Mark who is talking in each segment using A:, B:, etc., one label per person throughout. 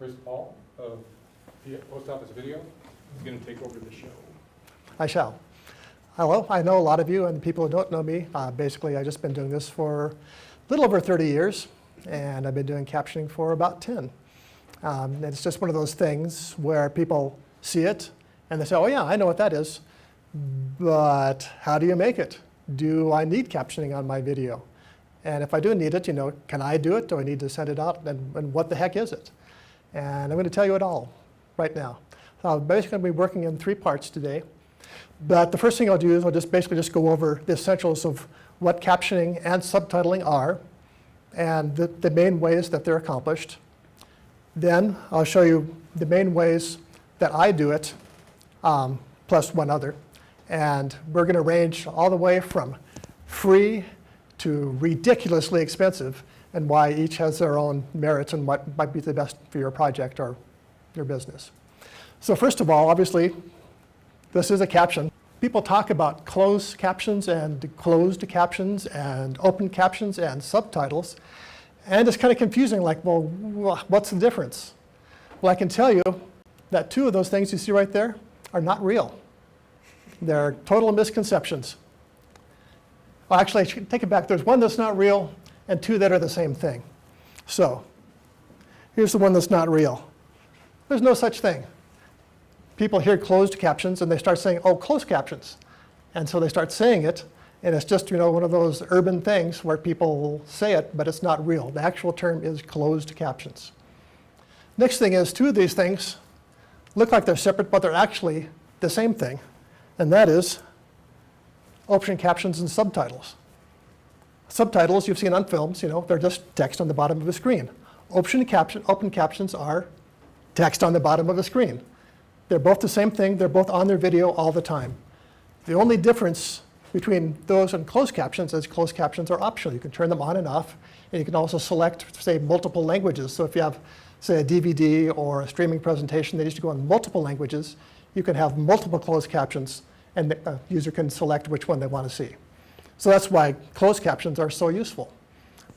A: Chris Paul of the Post Office Video is going to take over the show.
B: I shall. Hello, I know a lot of you, and people who don't know me, basically I've just been doing this for a little over 30 years, and I've been doing captioning for about 10. And it's just one of those things where people see it, and they say, oh yeah, I know what that is, but how do you make it? Do I need captioning on my video? And if I do need it, can I do it? Do I need to send it out? And what the heck is it? And I'm going to tell you it all right now. So I'm basically going to be working in 3 parts today. But the first thing I'll do is I'll just basically go over the essentials of what captioning and subtitling are and the main ways that they're accomplished. Then I'll show you the main ways that I do it, plus one other. And we're going to range all the way from free to ridiculously expensive, and why each has their own merits and what might be the best for your project or your business. So first of all, obviously, this is a caption. People talk about closed captions and closed captions and open captions and subtitles. And it's kind of confusing, like, well, what's the difference? Well, I can tell you that 2 of those things you see right there are not real. They're total misconceptions. Well, actually, I should take it back. There's 1 that's not real and 2 that are the same thing. So here's the one that's not real. There's no such thing. People hear closed captions and they start saying, oh, closed captions. And so they start saying it, and it's just one of those urban things where people say it, but it's not real. The actual term is closed captions. Next thing is 2 of these things look like they're separate, but they're actually the same thing, and that is open captions and subtitles. Subtitles you've seen on films, they're just text on the bottom of a screen. Open captions are text on the bottom of a screen. They're both the same thing. They're both on their video all the time. The only difference between those and closed captions is closed captions are optional. You can turn them on and off, and you can also select, say, multiple languages. So if you have, say, a DVD or a streaming presentation that needs to go in multiple languages, you can have multiple closed captions, and the user can select which one they want to see. So that's why closed captions are so useful.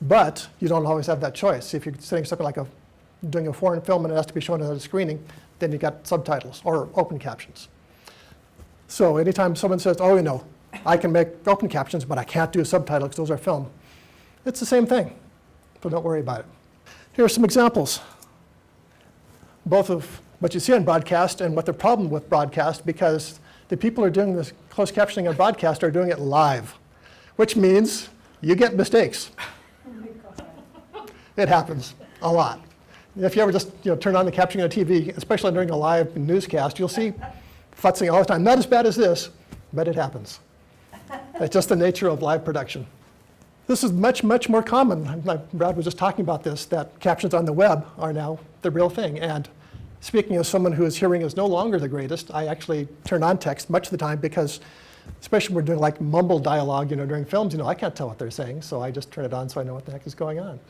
B: But you don't always have that choice. If you're setting something like doing a foreign film and it has to be shown at a screening, then you got subtitles or open captions. So anytime someone says, oh, I can make open captions, but I can't do subtitles because those are film, it's the same thing. So don't worry about it. Here are some examples, both of what you see on broadcast and what the problem with broadcast, because the people who are doing this closed captioning on broadcast are doing it live, which means you get mistakes. It happens a lot. If you ever just turn on the captioning on TV, especially during a live newscast, you'll see futzing all the time. Not as bad as this, but it happens. It's just the nature of live production. This is much, much more common. Brad was just talking about this, that captions on the web are now the real thing. And speaking as someone whose hearing is no longer the greatest, I actually turn on text much of the time because, especially when we're doing like mumble dialogue, during films, I can't tell what they're saying, so I just turn it on so I know what the heck is going on.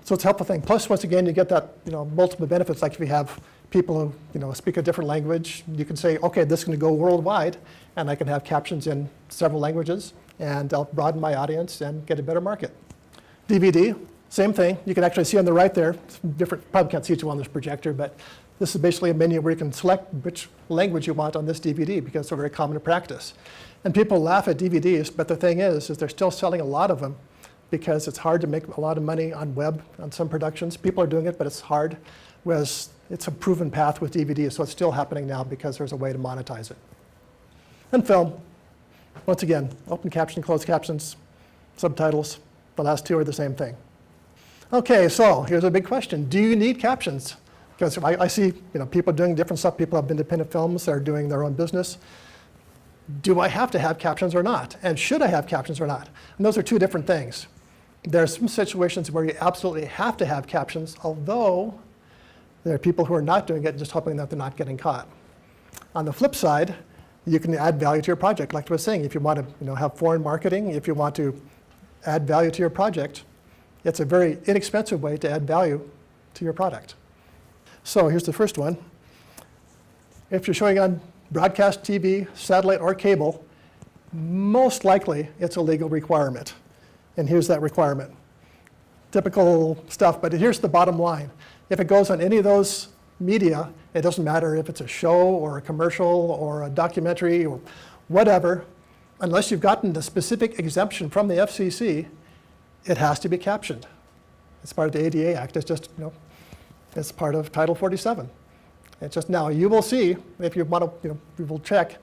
B: So it's a helpful thing. Plus, once again, you get that multiple benefits. Like if you have people who speak a different language, you can say, okay, this is going to go worldwide, and I can have captions in several languages, and I'll broaden my audience and get a better market. DVD, same thing. You can actually see on the right there, different. Probably can't see it on this projector, but this is basically a menu where you can select which language you want on this DVD because they're very common to practice. And people laugh at DVDs, but the thing is they're still selling a lot of them, because it's hard to make a lot of money on web on some productions. People are doing it, but it's hard, whereas it's a proven path with DVD, so it's still happening now because there's a way to monetize it. And film, once again, open caption, closed captions, subtitles, the last 2 are the same thing. Okay, so here's a big question. Do you need captions? Because I see people doing different stuff. People have independent films, they're doing their own business. Do I have to have captions or not? And should I have captions or not? And those are 2 different things. There are some situations where you absolutely have to have captions, although there are people who are not doing it and just hoping that they're not getting caught. On the flip side, you can add value to your project. Like I was saying, if you want to have foreign marketing, if you want to add value to your project, it's a very inexpensive way to add value to your product. So here's the first one. If you're showing on broadcast TV, satellite, or cable, most likely it's a legal requirement. And here's that requirement. Typical stuff, but here's the bottom line. if it goes on any of those media, it doesn't matter if it's a show or a commercial or a documentary or whatever, unless you've gotten the specific exemption from the FCC, it has to be captioned. It's part of the ADA Act. It's just, it's part of Title 47. It's just now, you will see, if you want to, you will check,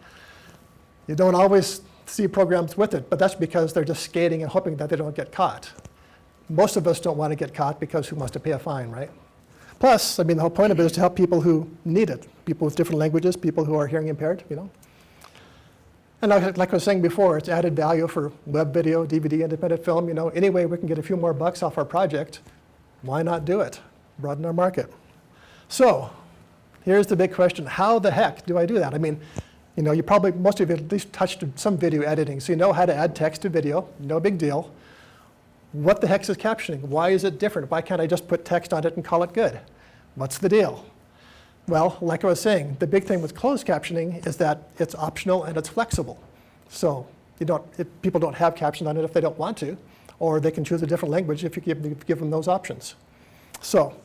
B: you don't always see programs with it, but that's because they're just skating and hoping that they don't get caught. Most of us don't want to get caught because who wants to pay a fine, right? Plus, the whole point of it is to help people who need it, people with different languages, people who are hearing impaired, And like I was saying before, it's added value for web video, DVD, independent film. Any way we can get a few more bucks off our project, why not do it? Broaden our market. So, here's the big question. How the heck do I do that? You probably, most of you at least touched some video editing, so you know how to add text to video, no big deal. What the heck is captioning? Why is it different? Why can't I just put text on it and call it good? What's the deal? Well, like I was saying, the big thing with closed captioning is that it's optional and it's flexible. So people don't have captions on it if they don't want to, or they can choose a different language if you give them those options. So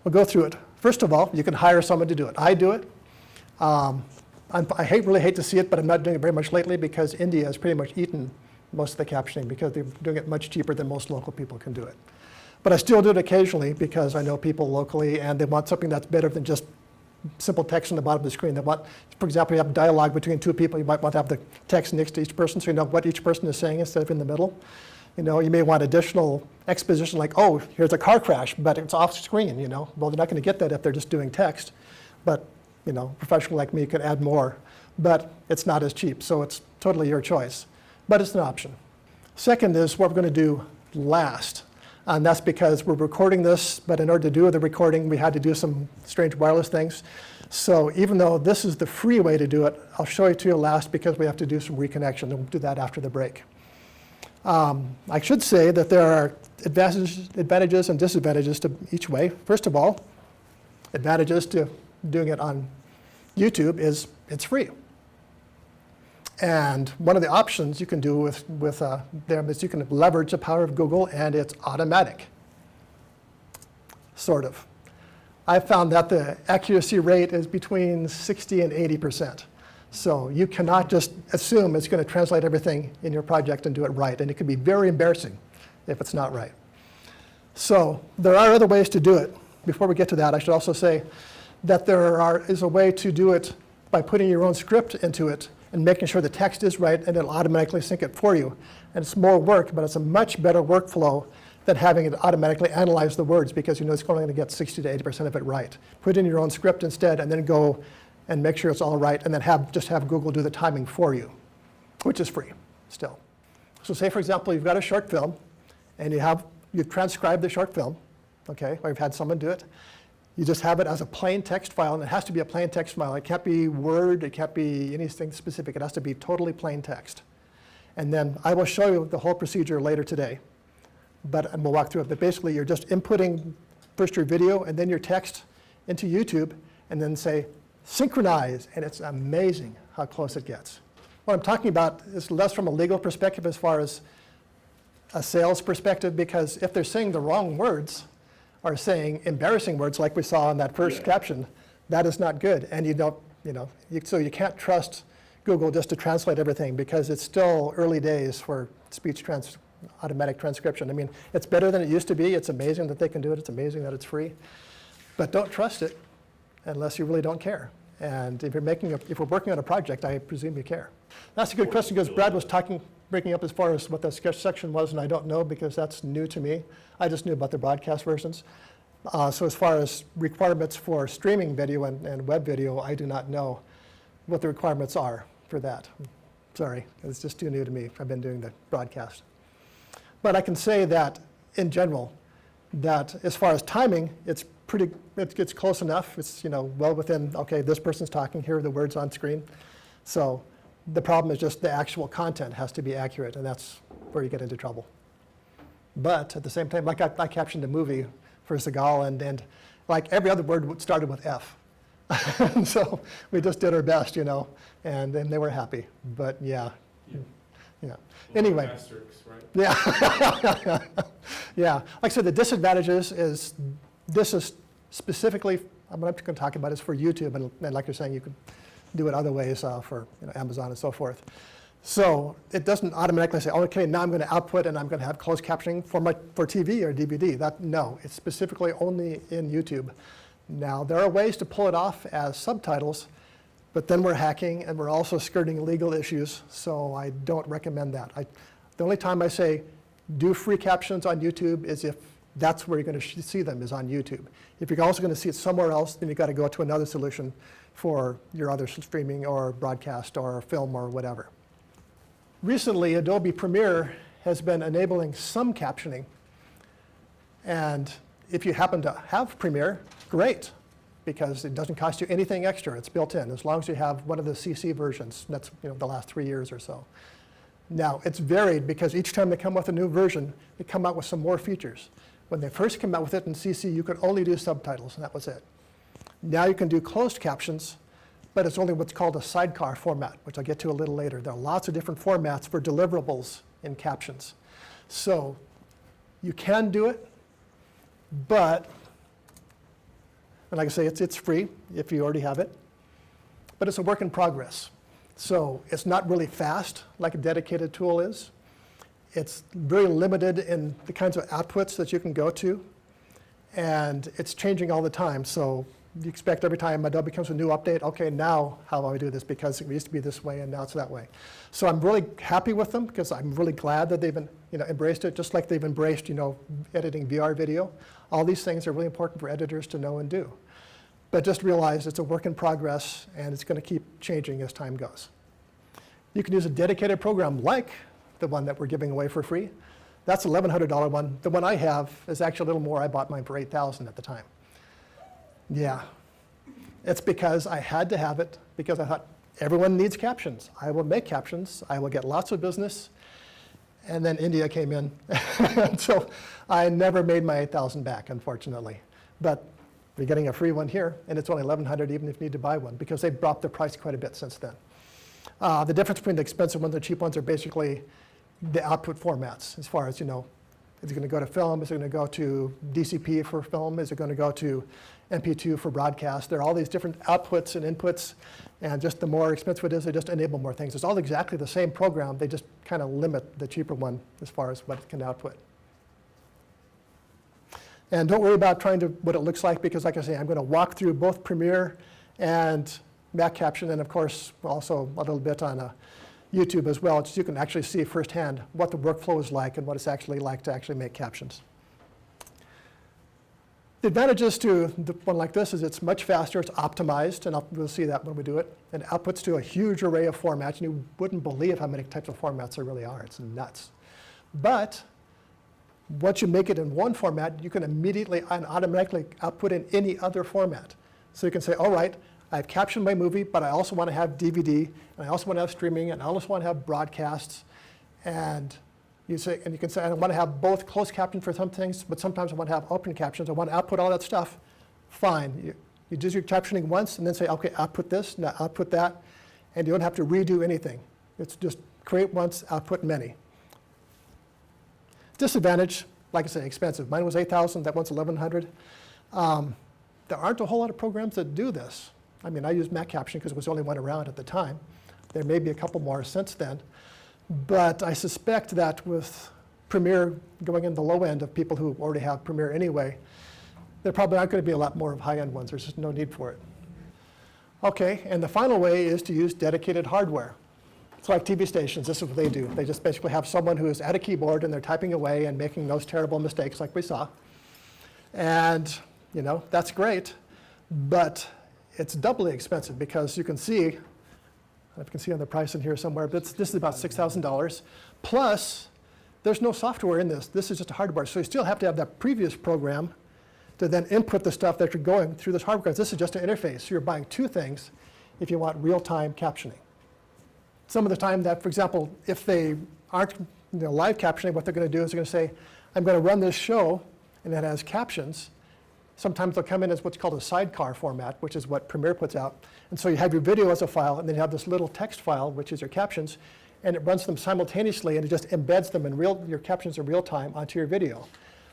B: we'll go through it. First of all, you can hire someone to do it. I do it. I really hate to see it, but I'm not doing it very much lately because India has pretty much eaten most of the captioning because they're doing it much cheaper than most local people can do it. But I still do it occasionally because I know people locally and they want something that's better than just simple text on the bottom of the screen. They want, for example, you have dialogue between two people, you might want to have the text next to each person so you know what each person is saying instead of in the middle. You may want additional exposition like, oh, here's a car crash, but it's off screen, Well, they're not going to get that if they're just doing text. But, a professional like me could add more. But it's not as cheap, so it's totally your choice. But it's an option. Second is what we're going to do last. And that's because we're recording this, but in order to do the recording, we had to do some strange wireless things. So even though this is the free way to do it, I'll show it to you last because we have to do some reconnection, and we'll do that after the break. I should say that there are advantages and disadvantages to each way. First of all, advantages to doing it on YouTube is it's free. And one of the options you can do with them is you can leverage the power of Google, and it's automatic, sort of. I've found that the accuracy rate is between 60 and 80%. So you cannot just assume it's going to translate everything in your project and do it right. And it can be very embarrassing if it's not right. So there are other ways to do it. Before we get to that, I should also say that there is a way to do it by putting your own script into it and making sure the text is right, and it'll automatically sync it for you. And it's more work, but it's a much better workflow than having it automatically analyze the words because it's only going to get 60 to 80% of it right. Put in your own script instead, and then go and make sure it's all right, and then just have Google do the timing for you, which is free still. So say, for example, you've got a short film, and you've transcribed the short film, okay, or you've had someone do it. You just have it as a plain text file, and it has to be a plain text file. It can't be Word, it can't be anything specific. It has to be totally plain text. And then I will show you the whole procedure later today, and we'll walk through it. But basically, you're just inputting first your video and then your text into YouTube, and then say, synchronize, and it's amazing how close it gets. What I'm talking about is less from a legal perspective as far as a sales perspective, because if they're saying the wrong words, or saying embarrassing words like we saw in that first caption, that is not good. And so you can't trust Google just to translate everything because it's still early days for speech automatic transcription. It's better than it used to be. It's amazing that they can do it. It's amazing that it's free. But don't trust it unless you really don't care. And if we're working on a project, I presume you care. That's a good question because Brad was breaking up as far as what the sketch section was, and I don't know because that's new to me. I just knew about the broadcast versions. So as far as requirements for streaming video and web video, I do not know what the requirements are for that. Sorry, it's just too new to me. I've been doing the broadcast. But I can say that, in general, that as far as timing, it gets close enough. It's well within, okay, this person's talking, here are the words on screen. So the problem is just the actual content has to be accurate, and that's where you get into trouble. But at the same time, like I captioned a movie for Seagal, and like every other word started with F. So we just did our best, and then they were happy. But yeah. Anyway. Asterisks, right? Yeah. Yeah. Like I said, the disadvantages is This is specifically, what I'm going to talk about is for YouTube, and like you're saying, you can do it other ways for Amazon and so forth. So it doesn't automatically say, okay, now I'm going to output and I'm going to have closed captioning for TV or DVD. No, it's specifically only in YouTube. Now, there are ways to pull it off as subtitles, but then we're hacking and we're also skirting legal issues, so I don't recommend that. The only time I say do free captions on YouTube is if that's where you're going to see them, is on YouTube. If you're also going to see it somewhere else, then you've got to go to another solution for your other streaming or broadcast or film or whatever. Recently, Adobe Premiere has been enabling some captioning. And if you happen to have Premiere, great, because it doesn't cost you anything extra. It's built in, as long as you have one of the CC versions. That's the last 3 years or so. Now, it's varied because each time they come with a new version, they come out with some more features. When they first came out with it in CC, you could only do subtitles, and that was it. Now you can do closed captions, but it's only what's called a sidecar format, which I'll get to a little later. There are lots of different formats for deliverables in Captions. So you can do it, but, and like I say, it's free if you already have it, but it's a work in progress. So it's not really fast like a dedicated tool is. It's very limited in the kinds of outputs that you can go to, and it's changing all the time. So you expect every time Adobe comes with a new update, okay, now how do I do this? Because it used to be this way and now it's that way. So I'm really happy with them because I'm really glad that they've embraced it, just like they've embraced editing VR video. All these things are really important for editors to know and do. But just realize it's a work in progress and it's going to keep changing as time goes. You can use a dedicated program like the one that we're giving away for free. That's an $1,100 one. The one I have is actually a little more. I bought mine for $8,000 at the time. Yeah, it's because I had to have it because I thought everyone needs captions. I will make captions. I will get lots of business. And then India came in. So I never made my $8,000 back, unfortunately. But you're getting a free one here, and it's only $1,100 even if you need to buy one because they've dropped the price quite a bit since then. The difference between the expensive ones and the cheap ones are basically the output formats as far as, is it going to go to film? Is it going to go to DCP for film? Is it going to go to MP2 for broadcast? There are all these different outputs and inputs, and just the more expensive it is, they just enable more things. It's all exactly the same program. They just kind of limit the cheaper one as far as what it can output. And don't worry about what it looks like, because like I say, I'm going to walk through both Premiere and MacCaption, and of course, also a little bit on YouTube as well, so you can actually see firsthand what the workflow is like and what it's actually like to actually make captions. The advantages to the one like this is it's much faster, it's optimized, and we'll see that when we do it. And it outputs to a huge array of formats, and you wouldn't believe how many types of formats there really are. It's nuts. But once you make it in one format, you can immediately and automatically output in any other format. So you can say, all right, I've captioned my movie, but I also want to have DVD, and I also want to have streaming, and I also want to have broadcasts. And you can say, I want to have both closed captions for some things, but sometimes I want to have open captions. I want to output all that stuff. Fine. You do your captioning once, and then say, okay, output this, now output that, and you don't have to redo anything. It's just create once, output many. Disadvantage, like I say, expensive. Mine was $8,000, that one's $1,100. There aren't a whole lot of programs that do this. I mean, I used MacCaption because it was the only one around at the time. There may be a couple more since then. But I suspect that with Premiere going in the low end of people who already have Premiere anyway, there probably aren't going to be a lot more of high-end ones. There's just no need for it. Okay, and the final way is to use dedicated hardware. It's like TV stations. This is what they do. They just basically have someone who is at a keyboard and they're typing away and making those terrible mistakes like we saw. And, that's great, but it's doubly expensive because you can see, I don't know if you can see on the price in here somewhere, but this is about $6,000. Plus, there's no software in this. This is just a hardware. So you still have to have that previous program to then input the stuff that you're going through this hardware. This is just an interface. So you're buying two things if you want real-time captioning. Some of the time that, for example, if they aren't live captioning, what they're going to do is they're going to say, I'm going to run this show, and it has captions. Sometimes they'll come in as what's called a sidecar format, which is what Premiere puts out. And so you have your video as a file, and then you have this little text file, which is your captions, and it runs them simultaneously, and it just embeds them in your captions in real time onto your video.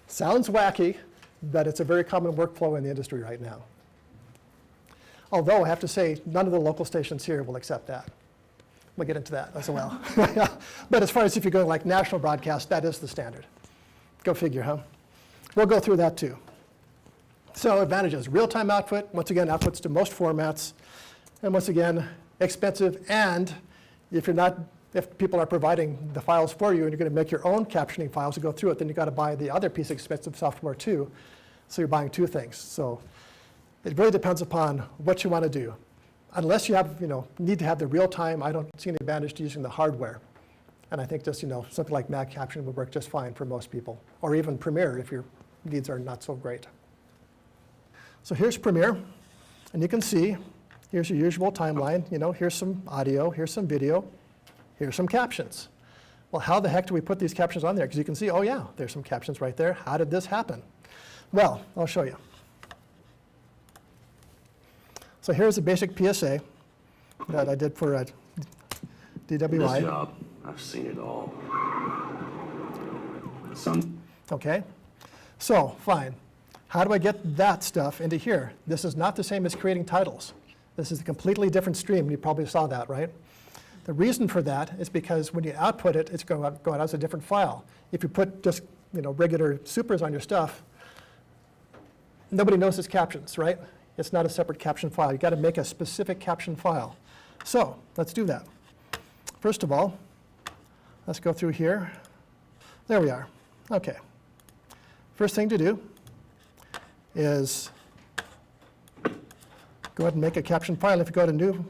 B: Sounds wacky, but it's a very common workflow in the industry right now. Although I have to say, none of the local stations here will accept that. We'll get into that as well. But as far as if you're going like national broadcast, that is the standard. Go figure, huh? We'll go through that too. So advantages, real-time output, once again, outputs to most formats, and once again, expensive, and if people are providing the files for you and you're going to make your own captioning files to go through it, then you've got to buy the other piece of expensive software too. So you're buying two things. So it really depends upon what you want to do. Unless you have, need to have the real time, I don't see any advantage to using the hardware. And I think just, something like MacCaption would work just fine for most people, or even Premiere if your needs are not so great. So here's Premiere, and you can see, here's your usual timeline. Here's some audio, here's some video, here's some captions. Well, how the heck do we put these captions on there? Because you can see, oh yeah, there's some captions right there. How did this happen? Well, I'll show you. So here's a basic PSA that I did for DWI.
C: This job, I've seen it all.
B: Okay, so fine. How do I get that stuff into here? This is not the same as creating titles. This is a completely different stream. You probably saw that, right? The reason for that is because when you output it, it's going out as a different file. If you put just regular supers on your stuff, nobody knows it's captions, right? It's not a separate caption file. You've got to make a specific caption file. So let's do that. First of all, let's go through here. There we are. OK. First thing to do is go ahead and make a caption file. If you go to New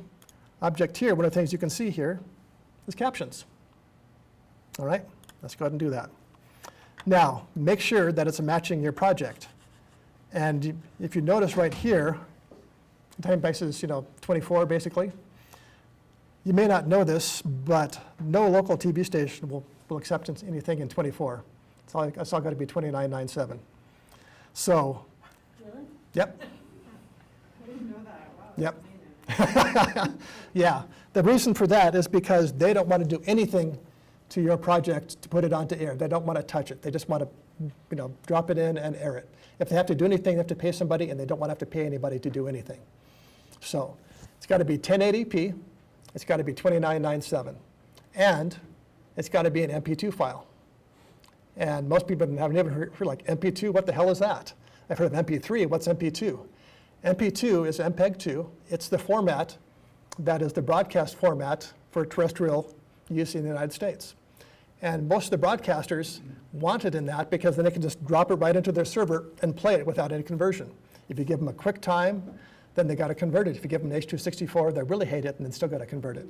B: Object here, one of the things you can see here is captions. All right, let's go ahead and do that. Now, make sure that it's matching your project. And if you notice right here, the time base is 24 basically. You may not know this, but no local TV station will accept anything in 24. It's all got to be 29.97. So,
D: Really?
B: yep.
D: I didn't know that. Wow.
B: Yep. Yeah, the reason for that is because they don't want to do anything to your project to put it onto air. They don't want to touch it. They just want to drop it in and air it. If they have to do anything, they have to pay somebody, and they don't want to have to pay anybody to do anything. So it's got to be 1080p. It's got to be 29.97. And it's got to be an MP2 file. And most people have never heard like MP2, what the hell is that? I've heard of MP3, what's MP2? MP2 is MPEG-2. It's the format that is the broadcast format for terrestrial use in the United States. And most of the broadcasters want it in that because then they can just drop it right into their server and play it without any conversion. If you give them a quick time, then they got to convert it. If you give them an H.264, they really hate it and then still got to convert it.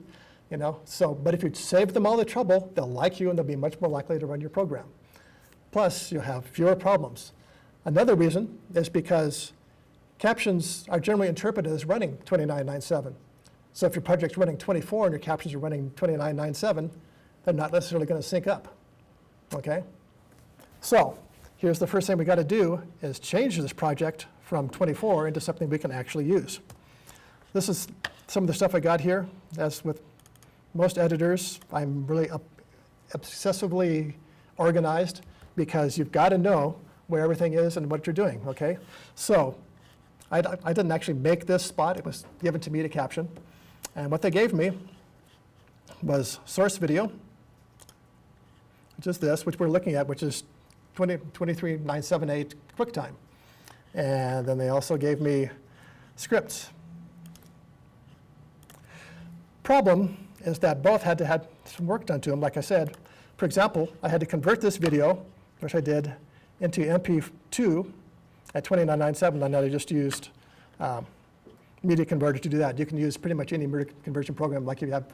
B: But if you save them all the trouble, they'll like you and they'll be much more likely to run your program. Plus, you'll have fewer problems. Another reason is because captions are generally interpreted as running 29.97. So if your project's running 24 and your captions are running 29.97, they're not necessarily going to sync up. Okay? So here's the first thing we got to do is change this project from 24 into something we can actually use. This is some of the stuff I got here. As with most editors, I'm really obsessively organized because you've got to know where everything is and what you're doing, okay? So I didn't actually make this spot. It was given to me to Caption. And what they gave me was source video, which is this, which we're looking at, which is 23.978 QuickTime. And then they also gave me scripts. Problem is that both had to have some work done to them, like I said. For example, I had to convert this video, which I did, into MP2 at 29.97, and I just used Media Converter to do that. You can use pretty much any media conversion program, like if you have,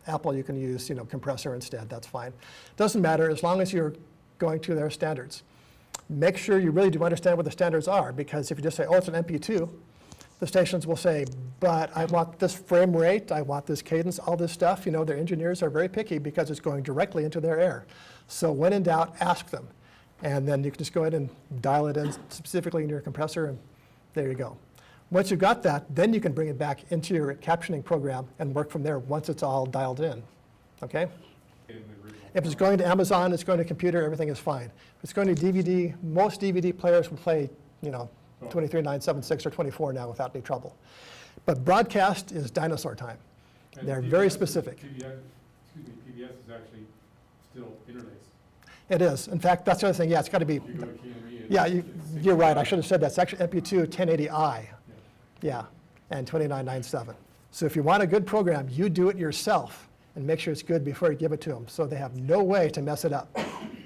B: Apple, you can use, compressor instead. That's fine. Doesn't matter as long as you're going to their standards. Make sure you really do understand what the standards are, because if you just say, oh, it's an MP2, the stations will say, but I want this frame rate, I want this cadence, all this stuff. Their engineers are very picky because it's going directly into their air. So when in doubt, ask them. And then you can just go ahead and dial it in specifically in your compressor, and there you go. Once you've got that, then you can bring it back into your captioning program and work from there once it's all dialed in. Okay? If it's going to Amazon, it's going to computer, everything is fine. If it's going to DVD, most DVD players will play, 23.976 or 24 now without any trouble. But broadcast is dinosaur time.
A: And
B: They're
A: PBS
B: very
A: is-
B: specific.
A: PBS is actually still interlaced.
B: It is. In fact, that's the other thing. Yeah, it's got to be.
A: If you go to KME,
B: Yeah,
A: it's
B: you're right. I
A: 65.
B: should have said that. It's actually MP2 1080i.
A: Yeah.
B: Yeah, and 29.97. So if you want a good program, you do it yourself and make sure it's good before you give it to them. So they have no way to mess it up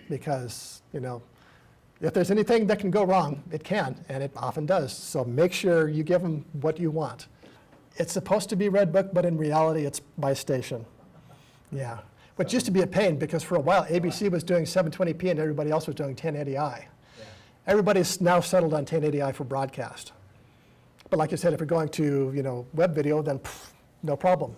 B: because, if there's anything that can go wrong, it can, and it often does. So make sure you give them what you want. It's supposed to be Redbook, but in reality, it's by station. Yeah, which used to be a pain because for a while, ABC was doing 720p and everybody else was doing 1080i. Everybody's now settled on 1080i for broadcast. But like you said, if you're going to, web video, then no problem.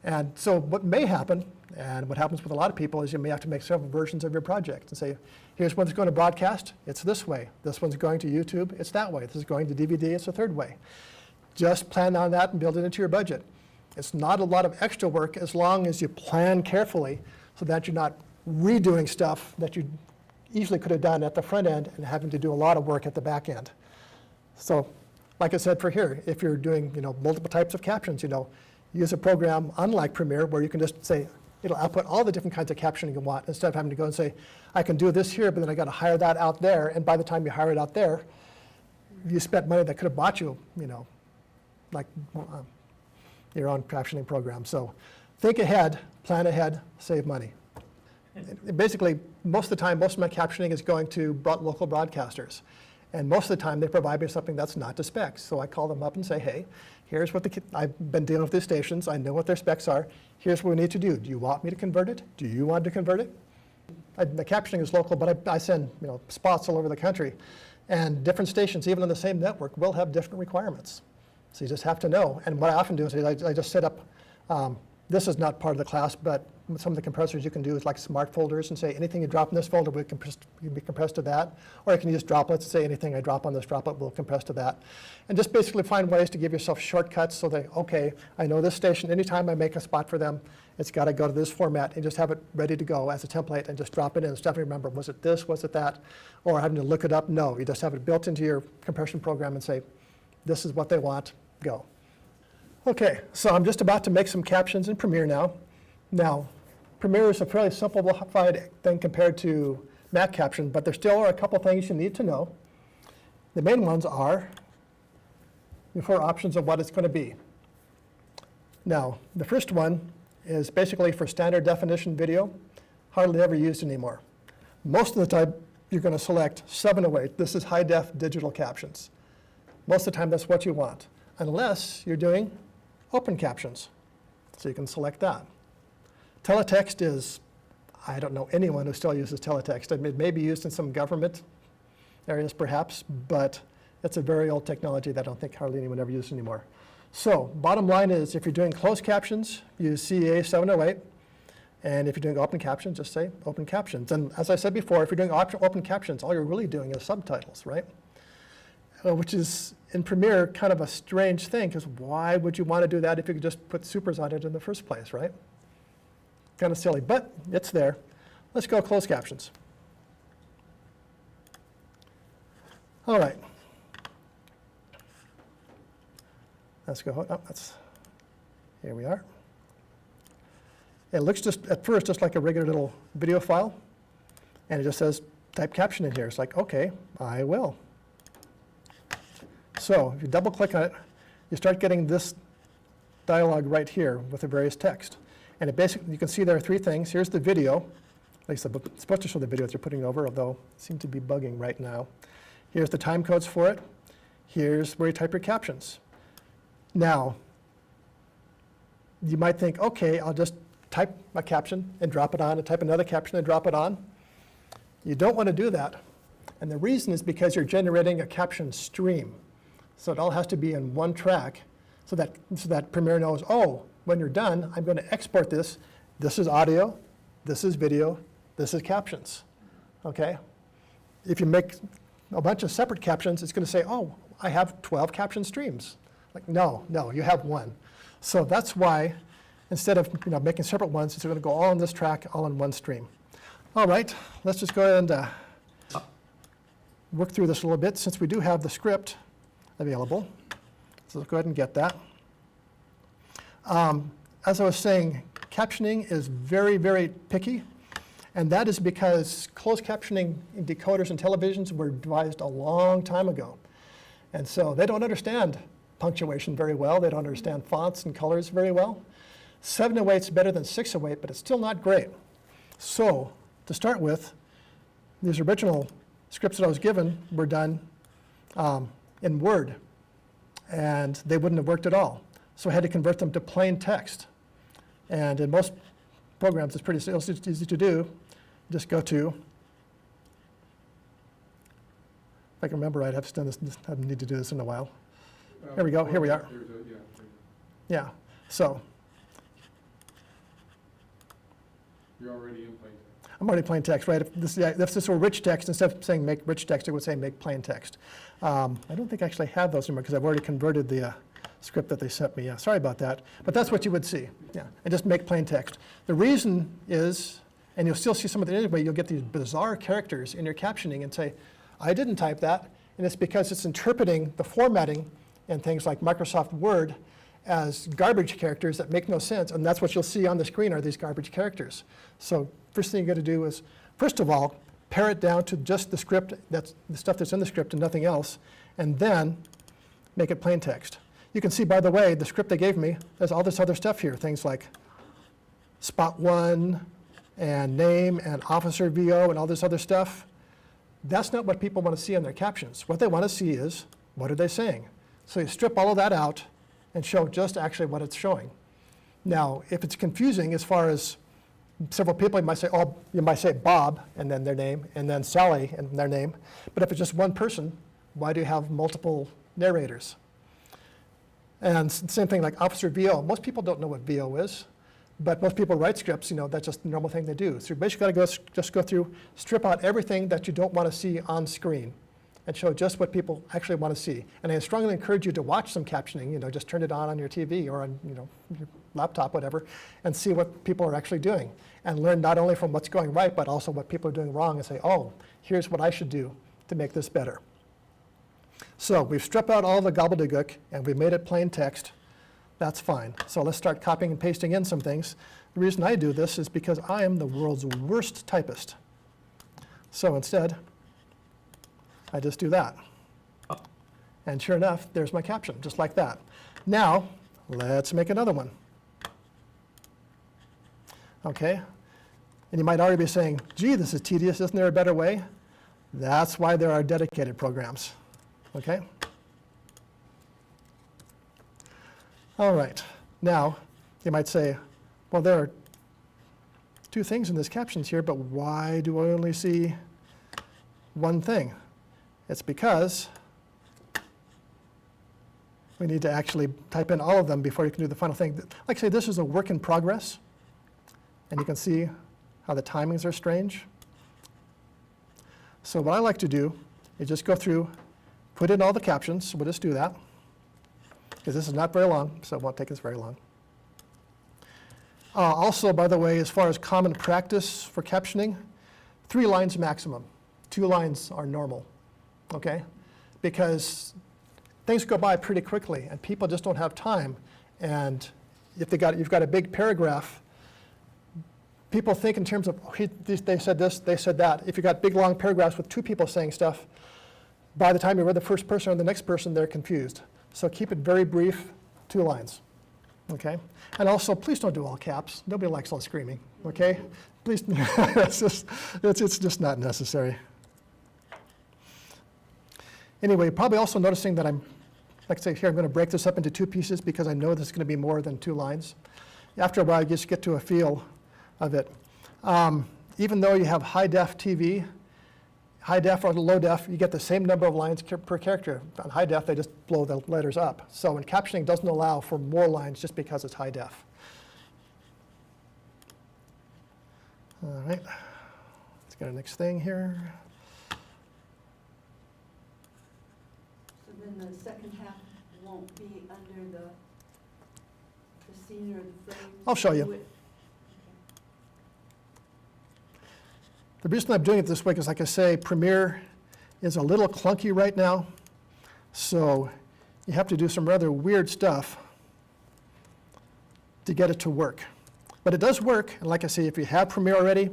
B: And so what may happen, and what happens with a lot of people, is you may have to make several versions of your project and say, here's one that's going to broadcast, it's this way. This one's going to YouTube, it's that way. This is going to DVD, it's the third way. Just plan on that and build it into your budget. It's not a lot of extra work as long as you plan carefully so that you're not redoing stuff that you easily could have done at the front end and having to do a lot of work at the back end. So, like I said for here, if you're doing multiple types of captions, use a program unlike Premiere where you can just say, it'll output all the different kinds of captioning you want instead of having to go and say, I can do this here, but then I got to hire that out there. And by the time you hire it out there, you spent money that could have bought you, like your own captioning program. So think ahead, plan ahead, save money. Basically, most of the time, most of my captioning is going to local broadcasters. And most of the time, they provide me something that's not to specs. So I call them up and say, hey, here's what I've been dealing with these stations. I know what their specs are. Here's what we need to do. Do you want me to convert it? Do you want to convert it? The captioning is local, but I send spots all over the country. And different stations, even on the same network, will have different requirements. So you just have to know. And what I often do is I just set up, this is not part of the class, but some of the compressors you can do is like smart folders and say anything you drop in this folder will be compressed to that. Or you can use droplets and say anything I drop on this droplet will compress to that. And just basically find ways to give yourself shortcuts so that, okay, I know this station, anytime I make a spot for them, it's got to go to this format and just have it ready to go as a template and just drop it in and stuff. Remember, was it this, was it that? Or having to look it up? No, you just have it built into your compression program and say, this is what they want, go. Okay, so I'm just about to make some captions in Premiere now. Now, Premiere is a fairly simplified thing compared to MacCaption, but there still are a couple things you need to know. The main ones are the 4 options of what it's going to be. Now, the first one is basically for standard definition video, hardly ever used anymore. Most of the time, you're going to select 708. This is high-def digital captions. Most of the time, that's what you want, unless you're doing open captions. So you can select that. Teletext is, I don't know anyone who still uses teletext. I mean, it may be used in some government areas perhaps, but it's a very old technology that I don't think hardly anyone ever uses anymore. So bottom line is, if you're doing closed captions, use CEA 708. And if you're doing open captions, just say open captions. And as I said before, if you're doing open captions, all you're really doing is subtitles, right? Which is, in Premiere, kind of a strange thing, because why would you want to do that if you could just put supers on it in the first place, right? Kind of silly, but it's there. Let's go closed captions. All right. Let's go, here we are. It looks just, at first, just like a regular little video file, and it just says, type caption in here. It's like, okay, I will. So if you double click on it, you start getting this dialogue right here with the various text. And it basically, you can see there are 3 things. Here's the video. At least it's supposed to show the video that you're putting over, although it seems to be bugging right now. Here's the time codes for it. Here's where you type your captions. Now, you might think, okay, I'll just type a caption and drop it on, and type another caption and drop it on. You don't want to do that. And the reason is because you're generating a caption stream. So it all has to be in one track so that Premiere knows, oh, when you're done, I'm going to export this. This is audio, this is video, this is captions, okay? If you make a bunch of separate captions, it's going to say, oh, I have 12 caption streams. Like, no, you have 1. So that's why instead of making separate ones, it's going to go all on this track, all in one stream. All right, let's just go ahead and work through this a little bit since we do have the script available. So let's go ahead and get that. As I was saying, captioning is very, very picky, and that is because closed captioning in decoders and televisions were devised a long time ago. And so they don't understand punctuation very well. They don't understand fonts and colors very well. 708 is better than 608, but it's still not great. So to start with, these original scripts that I was given were done in Word, and they wouldn't have worked at all. So I had to convert them to plain text. And in most programs, it's pretty easy to do. Just go to, if I can remember right, I've done this, I need to do this in a while. Here we go, here we are. Yeah, so.
A: You're already in plain text.
B: I'm already plain text, right? If this were rich text, instead of saying make rich text, it would say make plain text. I don't think I actually have those anymore because I've already converted the script that they sent me. Yeah, sorry about that. But that's what you would see. Yeah, and just make plain text. The reason is, and you'll still see some of the anyway, you'll get these bizarre characters in your captioning and say, I didn't type that. And it's because it's interpreting the formatting and things like Microsoft Word as garbage characters that make no sense. And that's what you'll see on the screen are these garbage characters. So first thing you got to do is, first of all, pare it down to just the script, that's the stuff that's in the script and nothing else, and then make it plain text. You can see, by the way, the script they gave me, there's all this other stuff here, things like spot 1 and name and officer VO and all this other stuff. That's not what people want to see in their captions. What they want to see is, what are they saying? So you strip all of that out and show just actually what it's showing. Now, if it's confusing as far as several people, you might say Bob and then their name, and then Sally and their name. But if it's just one person, why do you have multiple narrators? And same thing like Officer VO. Most people don't know what VO is, but most people write scripts, that's just the normal thing they do. So you basically got to just go through, strip out everything that you don't want to see on screen and show just what people actually want to see. And I strongly encourage you to watch some captioning, just turn it on your TV or on your laptop, whatever, and see what people are actually doing. And learn not only from what's going right, but also what people are doing wrong and say, oh, here's what I should do to make this better. So we've stripped out all the gobbledygook and we made it plain text. That's fine. So let's start copying and pasting in some things. The reason I do this is because I am the world's worst typist. So instead, I just do that. And sure enough, there's my caption, just like that. Now, let's make another one. Okay? And you might already be saying, gee, this is tedious, isn't there a better way? That's why there are dedicated programs. Okay? All right. Now, you might say, well, there are two things in this captions here, but why do I only see one thing? It's because we need to actually type in all of them before you can do the final thing. Like I say, this is a work in progress, and you can see how the timings are strange. So what I like to do is just go through, put in all the captions. So we'll just do that, because this is not very long, so it won't take us very long. Also, by the way, as far as common practice for captioning, 3 lines maximum. 2 lines are normal. Okay, because things go by pretty quickly and people just don't have time. And if you've got a big paragraph, people think in terms of, they said this, they said that. If you've got big long paragraphs with 2 people saying stuff, by the time you read the first person or the next person, they're confused. So keep it very brief, 2 lines. Okay, and also please don't do all caps. Nobody likes all screaming. Okay, please, it's just not necessary. Anyway, you're probably also noticing that I'm, like I say here, I'm going to break this up into 2 pieces because I know this is going to be more than 2 lines. After a while, you just get to a feel of it. Even though you have high def TV, high def or low def, you get the same number of lines per character. On high def, they just blow the letters up. So in captioning, doesn't allow for more lines just because it's high def. All right, let's get our next thing here.
D: So then the second half won't be under the the scene or the frame?
B: I'll show you.
D: Do it?
B: The reason I'm doing it this way is, like I say, Premiere is a little clunky right now, so you have to do some rather weird stuff to get it to work. But it does work, and like I say, if you have Premiere already,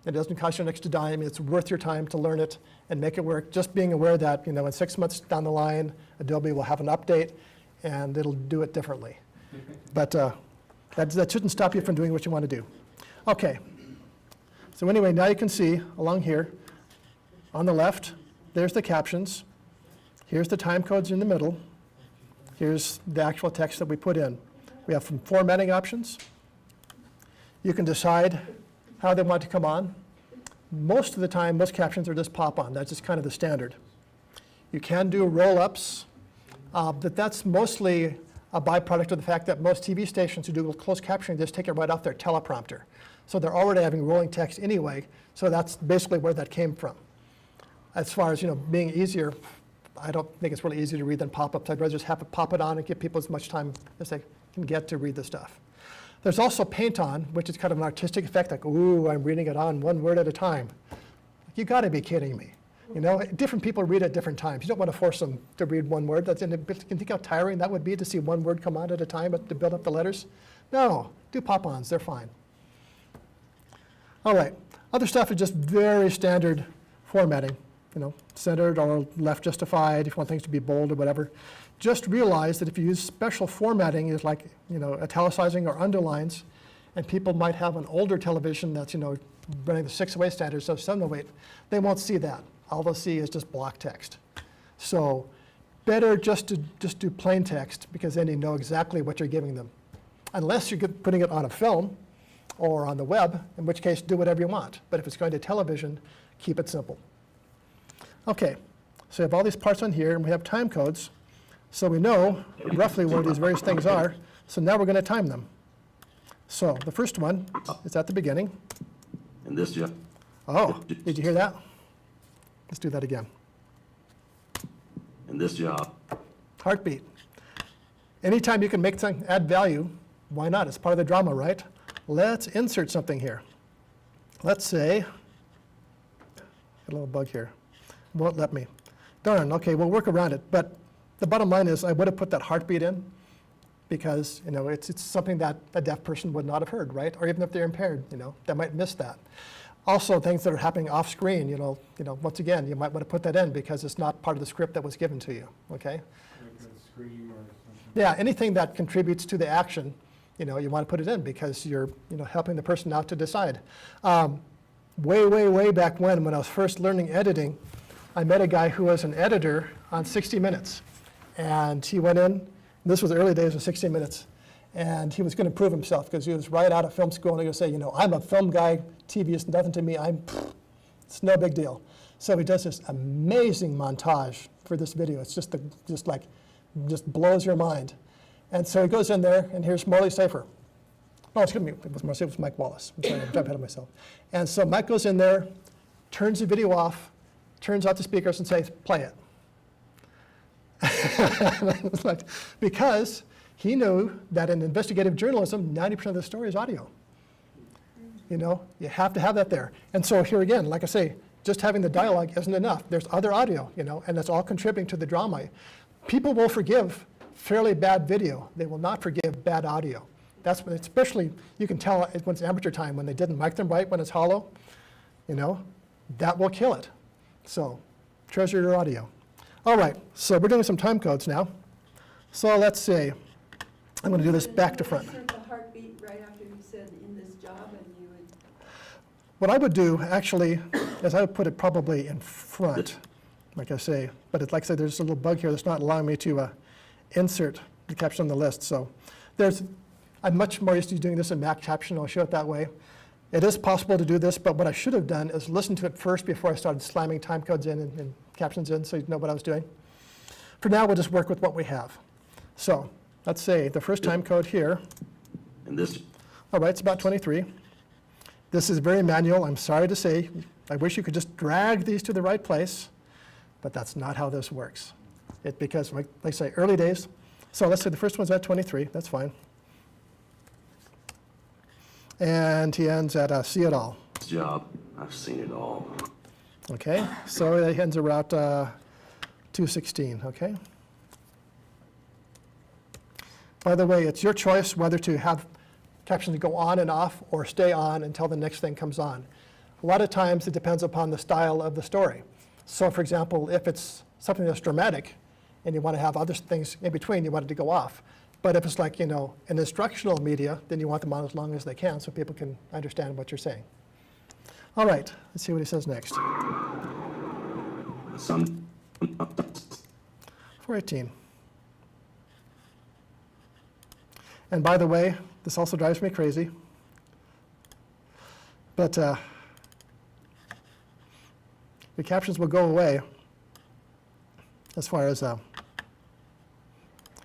B: it doesn't cost you an extra dime. It's worth your time to learn it and make it work. Just being aware that, you know, in 6 months down the line, Adobe will have an update, and it'll do it differently. But that shouldn't stop you from doing what you want to do. Okay. So anyway, now you can see along here, on the left, there's the captions. Here's the time codes in the middle. Here's the actual text that we put in. We have some formatting options. You can decide how they want to come on. Most of the time, most captions are just pop on. That's just kind of the standard. You can do roll-ups, but that's mostly a byproduct of the fact that most TV stations who do closed captioning just take it right off their teleprompter. So they're already having rolling text anyway, so that's basically where that came from. As far as, you know, being easier, I don't think it's really easier to read than pop-ups. I'd rather just have it pop it on and give people as much time as they can get to read the stuff. There's also paint on, which is kind of an artistic effect, like, ooh, I'm reading it on one word at a time. You gotta be kidding me. You know, different people read at different times. You don't want to force them to read one word. You can think how tiring that would be to see one word come on at a time to build up the letters. No, do pop-ons, they're fine. All right, other stuff is just very standard formatting. You know, centered or left justified, if you want things to be bold or whatever. Just realize that if you use special formatting, is like, you know, italicizing or underlines, and people might have an older television that's, you know, running the 608 standard, so 708, they won't see that. All they'll see is just block text. So better just to do plain text, because then you know exactly what you're giving them. Unless you're putting it on a film or on the web, in which case do whatever you want. But if it's going to television, keep it simple. Okay, so we have all these parts on here, and we have time codes. So we know roughly where these various things are. So now we're going to time them. So the first one is at the beginning.
C: And this job.
B: Oh, did you hear that? Let's do that again.
C: And this job.
B: Heartbeat. Anytime you can make something add value, why not? It's part of the drama, right? Let's insert something here. Let's say, a little bug here. Won't let me. Darn, okay, we'll work around it. But the bottom line is I would have put that heartbeat in because, you know, it's something that a deaf person would not have heard, right? Or even if they're impaired, you know, they might miss that. Also, things that are happening off screen, you know, once again, you might want to put that in because it's not part of the script that was given to you, okay?
A: Like a scream or something.
B: Yeah, anything that contributes to the action, you know, you want to put it in because you're, you know, helping the person out to decide. Way back when I was first learning editing, I met a guy who was an editor on 60 Minutes. And he went in, this was the early days of 60 Minutes, and he was going to prove himself because he was right out of film school and he was going to say, you know, I'm a film guy, TV is nothing to me, it's no big deal. So he does this amazing montage for this video. It's just blows your mind. And so he goes in there, and here's Morley Safer. No, excuse me, it was Mike Wallace. I'm sorry, I'm jumping ahead of myself. And so Mike goes in there, turns the video off, turns out the speakers and says, play it. Because he knew that in investigative journalism, 90% of the story is audio. You know, you have to have that there. And so here again, like I say, just having the dialogue isn't enough. There's other audio, you know, and that's all contributing to the drama. People will forgive fairly bad video. They will not forgive bad audio. That's when, especially, you can tell when it's amateur time, when they didn't mic them right, when it's hollow, you know, that will kill it. So treasure your audio. All right, so we're doing some time codes now. So let's see. I'm going to do this back to front.
D: Insert the heartbeat right after you said in this job, and you would.
B: What I would do, actually, is I would put it probably in front, like I say. But it's like I say, there's a little bug here that's not allowing me to insert the caption on the list. So I'm much more used to doing this in MacCaption. I'll show it that way. It is possible to do this, but what I should have done is listen to it first before I started slamming time codes in and captions in so you know what I was doing. For now, we'll just work with what we have. So let's say the first time code here.
C: And this.
B: All right, it's about 23. This is very manual, I'm sorry to say. I wish you could just drag these to the right place, but that's not how this works. Because, like I say, early days. So let's say the first one's at 23, that's fine. And he ends at see it all.
C: job, I've seen it all.
B: Okay, so it ends around 2:16, okay? By the way, it's your choice whether to have captions go on and off or stay on until the next thing comes on. A lot of times it depends upon the style of the story. So for example, if it's something that's dramatic and you want to have other things in between, you want it to go off. But if it's like, you know, an instructional media, then you want them on as long as they can so people can understand what you're saying. All right, let's see what he says next.
C: Some
B: 418. And by the way, this also drives me crazy. But your captions will go away as far as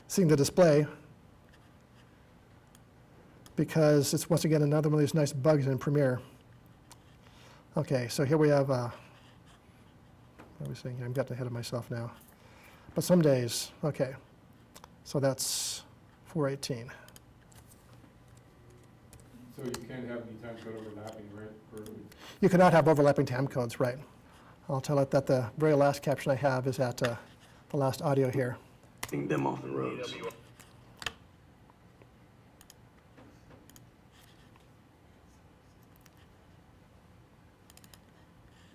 B: seeing the display, because it's once again another one of these nice bugs in Premiere. Okay, so here we have, what are we saying? I'm getting ahead of myself now. But some days, okay. So that's 418.
A: So you can't have any time code overlapping, right?
B: You cannot have overlapping time codes, right? I'll tell it that the very last caption I have is at the last audio here.
C: getting them off the roads.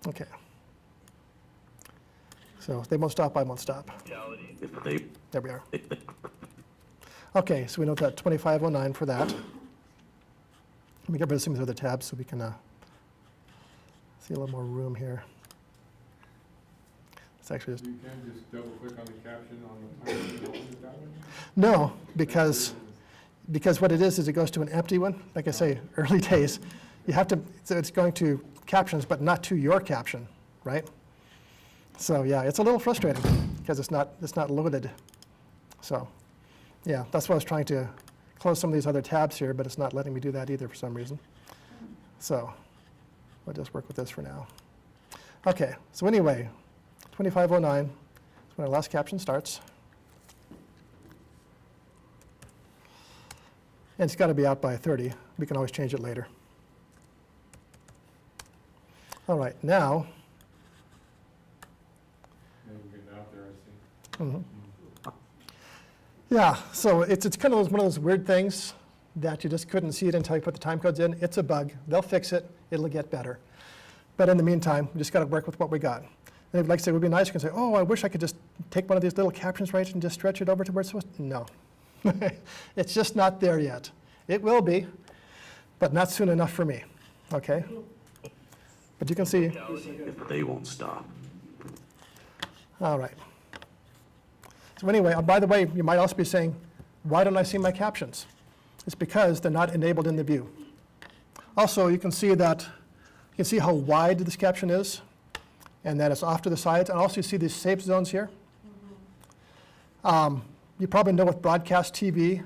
B: Okay. So they won't stop, I won't stop.
C: If they,
B: There we are. Okay, so we know that 2509 for that. Let me get rid of some of these other tabs so we can see a little more room here. It's actually just,
A: You can just double click on the caption on the time and open it that way?
B: no, because what it is it goes to an empty one. Like I say, early days, you have to, so it's going to captions, but not to your caption, right? So yeah, it's a little frustrating because it's not loaded. So yeah, that's why I was trying to close some of these other tabs here, but it's not letting me do that either for some reason. So we'll just work with this for now. Okay, so anyway, 2509 is when our last caption starts. And it's got to be out by 30. We can always change it later. All right, now,
A: Now you can get it out there, I see.
B: mhm. Yeah, so it's kind of one of those weird things that you just couldn't see it until you put the time codes in. It's a bug. They'll fix it. It'll get better. But in the meantime, we just got to work with what we got. And like I say, it would be nice. You can say, oh, I wish I could just take one of these little captions right and just stretch it over to where it's supposed to. No. It's just not there yet. It will be, but not soon enough for me. Okay? But you can see.
C: if they won't stop.
B: All right. So anyway, by the way, you might also be saying, why don't I see my captions? It's because they're not enabled in the view. Also, you can see how wide this caption is, and that it's off to the sides. And also you see these safe zones here. You probably know with broadcast TV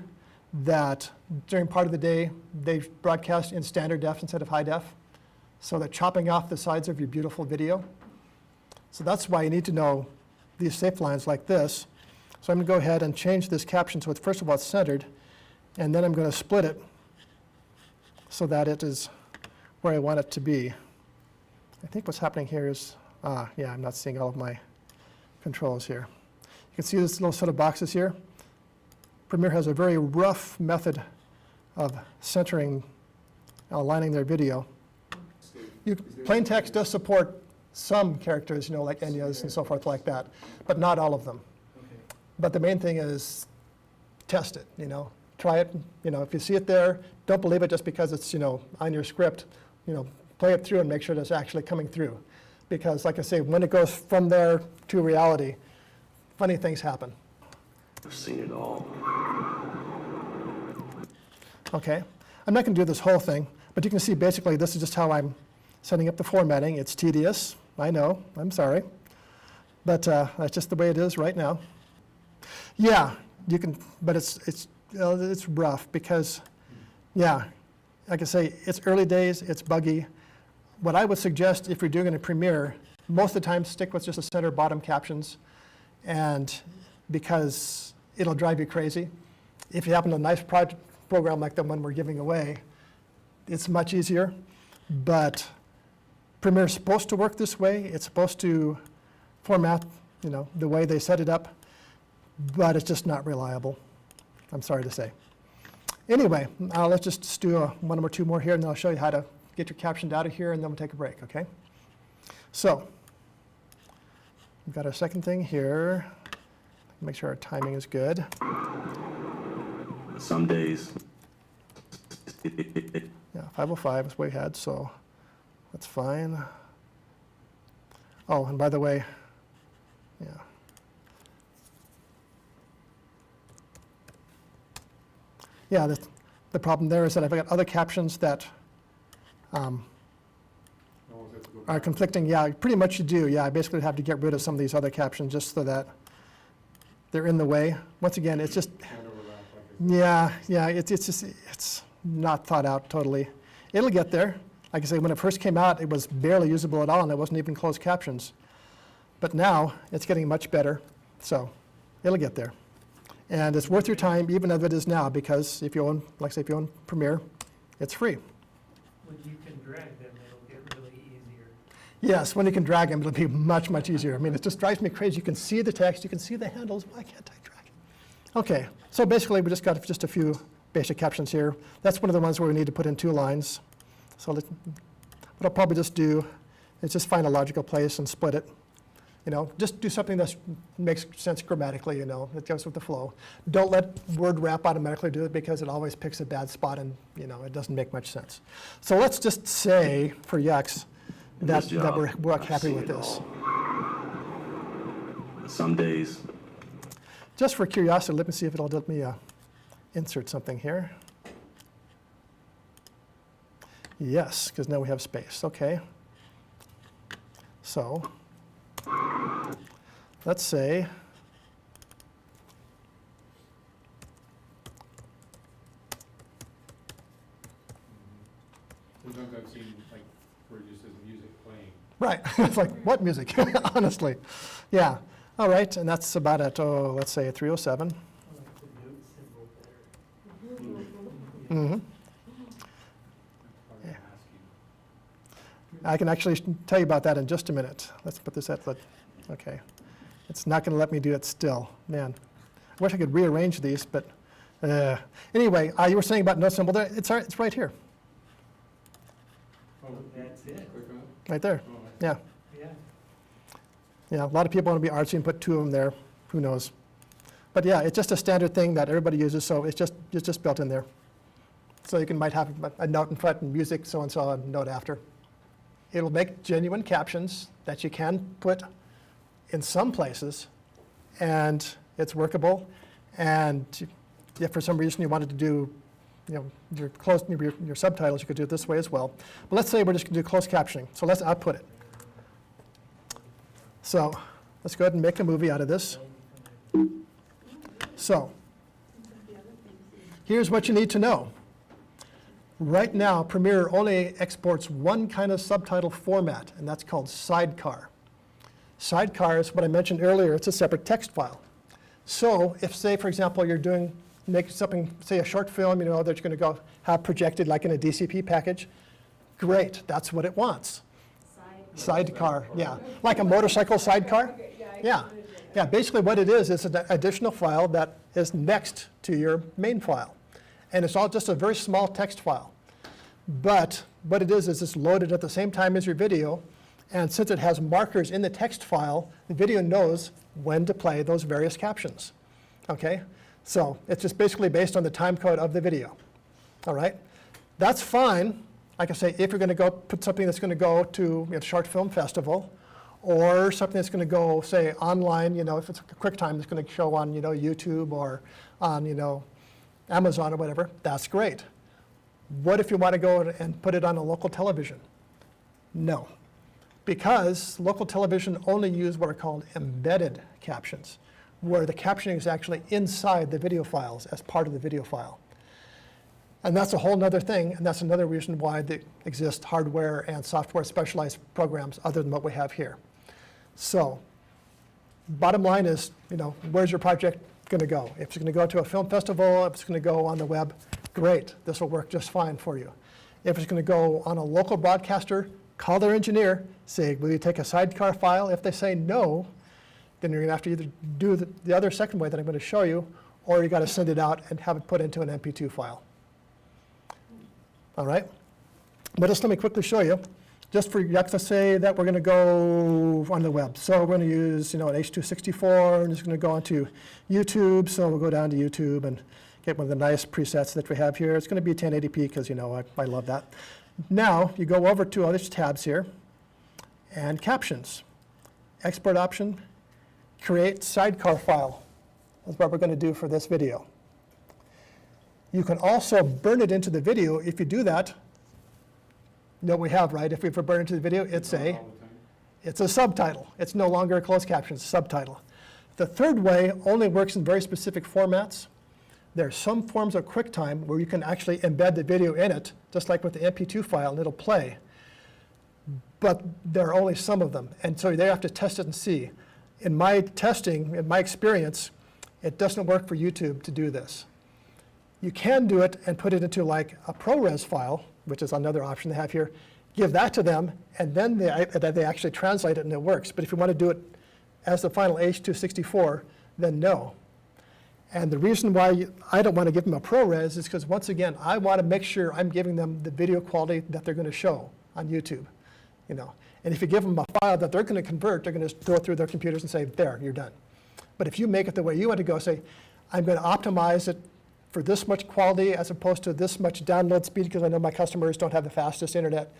B: that during part of the day, they broadcast in standard def instead of high def. So they're chopping off the sides of your beautiful video. So that's why you need to know these safe lines like this. So I'm going to go ahead and change this caption so it's first of all centered, and then I'm going to split it so that it is where I want it to be. I think what's happening here is, yeah, I'm not seeing all of my controls here. You can see this little set of boxes here. Premiere has a very rough method of centering, aligning their video. Plain text does support some characters, you know, like Enya's and so forth like that, but not all of them. But the main thing is test it, you know. Try it, you know, if you see it there, don't believe it just because it's, you know, on your script. You know, play it through and make sure that it's actually coming through. Because like I say, when it goes from there to reality, funny things happen.
C: I've seen it all.
B: Okay, I'm not going to do this whole thing, but you can see basically this is just how I'm setting up the formatting. It's tedious, I know, I'm sorry. But that's just the way it is right now. Yeah, you can, but it's rough because, yeah, like I say, it's early days, it's buggy. What I would suggest if you're doing it in Premiere, most of the time stick with just the center bottom captions, and because it'll drive you crazy. If you happen to have a nice program like the one we're giving away, it's much easier, but Premiere's supposed to work this way. It's supposed to format, the way they set it up, but it's just not reliable, I'm sorry to say. Anyway, let's just do one or two more here, and then I'll show you how to get your captions out of here, and then we'll take a break, okay? So, we've got our second thing here. Make sure our timing is good.
C: Some days,
B: Yeah, 5:05 is what we had, so that's fine. Oh, and by the way, yeah. Yeah, the problem there is that I've got other captions that
A: No one's have to go
B: are
A: back.
B: conflicting. Yeah, pretty much you do. Yeah, I basically have to get rid of some of these other captions just so that they're in the way. Once again, it's just,
A: Can't overlap like
B: yeah, it's not thought out totally. It'll get there. Like I say, when it first came out, it was barely usable at all, and it wasn't even closed captions. But now, it's getting much better, so it'll get there. And it's worth your time, even as it is now, because if you own, like I say, if you own Premiere, it's free.
E: When you can drag them, it'll get really easier.
B: Yes, when you can drag them, it'll be much, much easier. I mean, it just drives me crazy. You can see the text, you can see the handles. Why can't I drag it? Okay, so basically, we just got just a few basic captions here. That's one of the ones where we need to put in 2 lines. So what I'll probably just do is just find a logical place and split it. Just do something that makes sense grammatically, that goes with the flow. Don't let word wrap automatically do it, because it always picks a bad spot, and, it doesn't make much sense. So let's just say, for Yucks, that we're happy with this.
C: some days,
B: Just for curiosity, let me see if it'll let me insert something here. Yes, because now we have space. Okay. So let's say
A: Sometimes I've seen like where it just says music playing.
B: right. It's like, what music? Honestly. Yeah. All right. And that's about at, let's say 307.
E: I like the note symbol better.
B: Mm-hmm.
A: Probably ask you.
B: I can actually tell you about that in just a minute. Let's put this at, okay. It's not going to let me do it still. Man, I wish I could rearrange these, but anyway, you were saying about note symbol there. It's right here,
A: Oh,
E: That's it.
A: click on it?
B: right there.
A: Oh,
B: Yeah.
E: Yeah.
B: Yeah, a lot of people want to be artsy and put 2 of them there. Who knows? But yeah, it's just a standard thing that everybody uses, so it's just built in there. So you might have a note in front and music, so and so, a note after. It'll make genuine captions that you can put in some places, and it's workable. And if for some reason you wanted to do, your subtitles, you could do it this way as well. But let's say we're just going to do closed captioning. So let's output it. So let's go ahead and make a movie out of this. So here's what you need to know. Right now, Premiere only exports one kind of subtitle format, and that's called sidecar. Sidecar is what I mentioned earlier. It's a separate text file. So if, say, for example, you're make something, say a short film, that you're going to go have projected like in a DCP package, great, that's what it wants. Sidecar, yeah. Like a motorcycle sidecar? Yeah. Yeah, basically what it is an additional file that is next to your main file. And it's all just a very small text file. But what it is it's loaded at the same time as your video. And since it has markers in the text file, the video knows when to play those various captions. Okay? So it's just basically based on the time code of the video. All right? That's fine. Like I say, if you're going to go put something that's going to go to a short film festival, or something that's going to go, say, online, if it's a QuickTime that's going to show on, YouTube or on, Amazon or whatever, that's great. What if you want to go and put it on a local television? No, because local television only use what are called embedded captions, where the captioning is actually inside the video files as part of the video file. And that's a whole other thing, and that's another reason why there exist hardware and software specialized programs other than what we have here. So, bottom line is, where's your project going to go? If it's going to go to a film festival, if it's going to go on the web, great. This will work just fine for you. If it's going to go on a local broadcaster, call their engineer, say, will you take a sidecar file? If they say no, then you're going to have to either do the other second way that I'm going to show you, or you got to send it out and have it put into an MP2 file. All right? But just let me quickly show you. Just for, let's say that we're going to go on the web. So we're going to use, an H.264. I'm just going to go onto YouTube. So we'll go down to YouTube and get one of the nice presets that we have here. It's going to be 1080p because, I love that. Now, you go over to other tabs here, and Captions. Export option, create sidecar file. That's what we're going to do for this video. You can also burn it into the video. If you do that, you know what we have, right? If we burn into the video, it's a subtitle. It's no longer a closed caption, it's a subtitle. The third way only works in very specific formats. There are some forms of QuickTime where you can actually embed the video in it, just like with the MP2 file, and it'll play. But there are only some of them, and so they have to test it and see. In my testing, in my experience, it doesn't work for YouTube to do this. You can do it and put it into like a ProRes file, which is another option they have here, give that to them, and then they actually translate it and it works. But if you want to do it as the final H.264, then no. And the reason why I don't want to give them a ProRes is because, once again, I want to make sure I'm giving them the video quality that they're going to show on YouTube. And if you give them a file that they're going to convert, they're going to go through their computers and say, there, you're done. But if you make it the way you want to go, say, I'm going to optimize it for this much quality as opposed to this much download speed, because I know my customers don't have the fastest internet.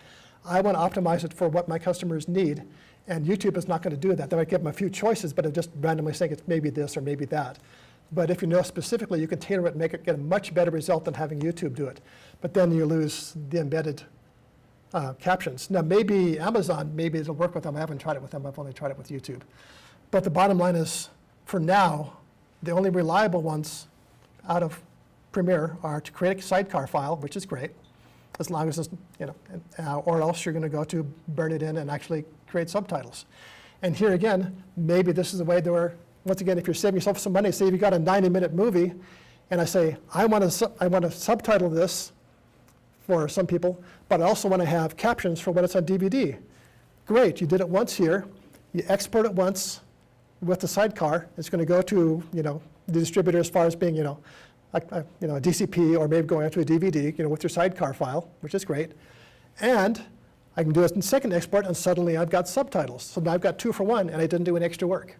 B: I want to optimize it for what my customers need, and YouTube is not going to do that. They might give them a few choices, but it's just randomly saying it's maybe this or maybe that. But if you know specifically, you can tailor it and make it get a much better result than having YouTube do it. But then you lose the embedded captions. Now, maybe Amazon, maybe it'll work with them. I haven't tried it with them. I've only tried it with YouTube. But the bottom line is, for now, the only reliable ones out of Premiere are to create a sidecar file, which is great, as long as it's, or else you're going to go to burn it in and actually create subtitles. And here again, maybe this is a way where, once again, if you're saving yourself some money, say if you got a 90-minute movie, and I say, I want to subtitle this for some people, but I also want to have captions for when it's on DVD. Great, you did it once here, you export it once with the sidecar. It's going to go to, the distributor as far as being, a DCP, or maybe going out to a DVD, with your sidecar file, which is great. And I can do a second export, and suddenly I've got subtitles. So now I've got 2 for 1, and I didn't do any extra work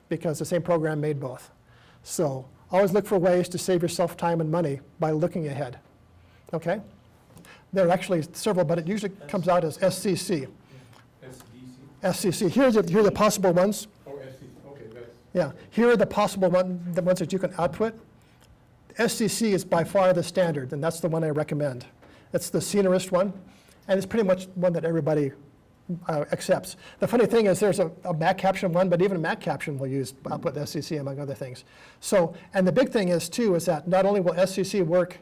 B: because the same program made both. So always look for ways to save yourself time and money by looking ahead. Okay? There are actually several, but it usually comes out as SCC. SCC. Here are the possible ones.
A: Oh, SCC, okay, that's.
B: Yeah, here are the possible the ones that you can output. SCC is by far the standard, and that's the one I recommend. It's the scenarist one, and it's pretty much one that everybody accepts. The funny thing is there's a MacCaption one, but even MacCaption will use output SCC among other things. So, and the big thing is too, is that not only will SCC work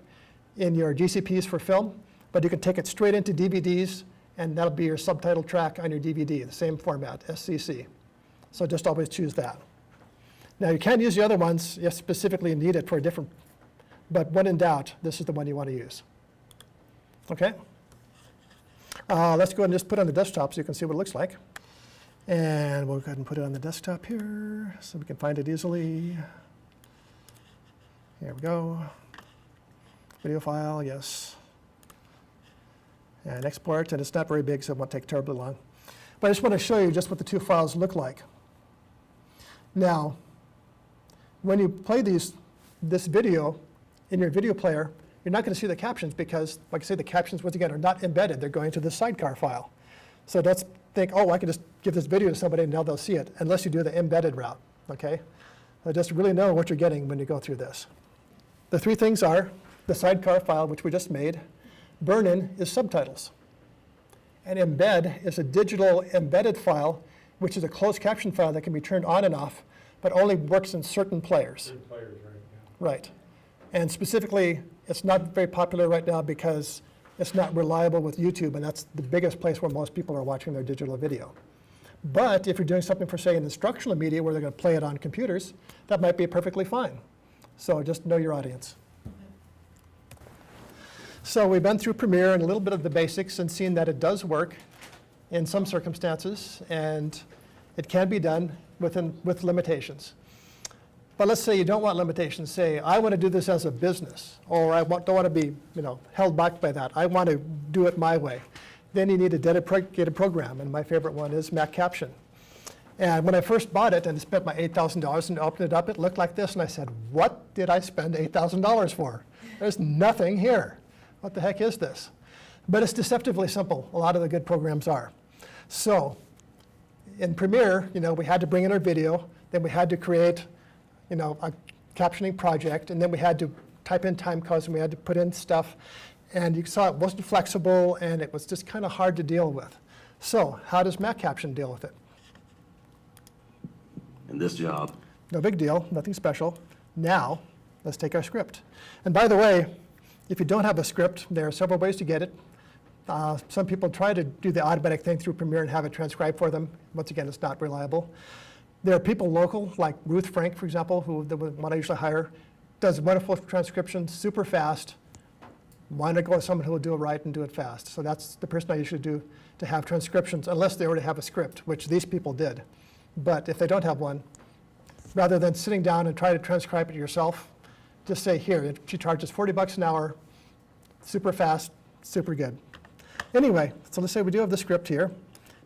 B: in your GCPs for film, but you can take it straight into DVDs, and that'll be your subtitle track on your DVD, the same format, SCC. So just always choose that. Now you can use the other ones if specifically need it for a different, but when in doubt, this is the one you want to use. Okay? Let's go ahead and just put it on the desktop so you can see what it looks like. And we'll go ahead and put it on the desktop here so we can find it easily. Here we go. Video file, yes. And export, and it's not very big, so it won't take terribly long. But I just want to show you just what the 2 files look like. Now, when you play this video in your video player, you're not going to see the captions because, like I say, the captions, once again, are not embedded. They're going to the sidecar file. So don't think, oh, I can just give this video to somebody and now they'll see it, unless you do the embedded route, okay? So just really know what you're getting when you go through this. The 3 things are the sidecar file, which we just made. Burn-in is subtitles. And embed is a digital embedded file, which is a closed caption file that can be turned on and off, but only works in certain players.
A: Certain players, right, yeah.
B: Right. And specifically, it's not very popular right now because it's not reliable with YouTube, and that's the biggest place where most people are watching their digital video. But if you're doing something for, say, an instructional media where they're going to play it on computers, that might be perfectly fine. So just know your audience. So we've been through Premiere and a little bit of the basics and seen that it does work in some circumstances, and it can be done with limitations. But let's say you don't want limitations. Say, I want to do this as a business, or I don't want to be held back by that. I want to do it my way. Then you need a dedicated program, and my favorite one is MacCaption. And when I first bought it and spent my $8,000 and opened it up, it looked like this, and I said, what did I spend $8,000 for? There's nothing here. What the heck is this? But it's deceptively simple. A lot of the good programs are. So in Premiere, we had to bring in our video, then we had to create a captioning project, and then we had to type in time codes, and we had to put in stuff, and you saw it wasn't flexible, and it was just kind of hard to deal with. So how does MacCaption deal with it?
C: In this job,
B: No big deal, nothing special. Now, let's take our script. And by the way, if you don't have a script, there are several ways to get it. Some people try to do the automatic thing through Premiere and have it transcribed for them. Once again, it's not reliable. There are people local, like Ruth Frank, for example, who the one I usually hire, does wonderful transcription, super fast. Why not go with someone who will do it right and do it fast? So that's the person I usually do to have transcriptions, unless they already have a script, which these people did. But if they don't have one, rather than sitting down and try to transcribe it yourself, just say, here, she charges $40 an hour, super fast, super good. Anyway, so let's say we do have the script here.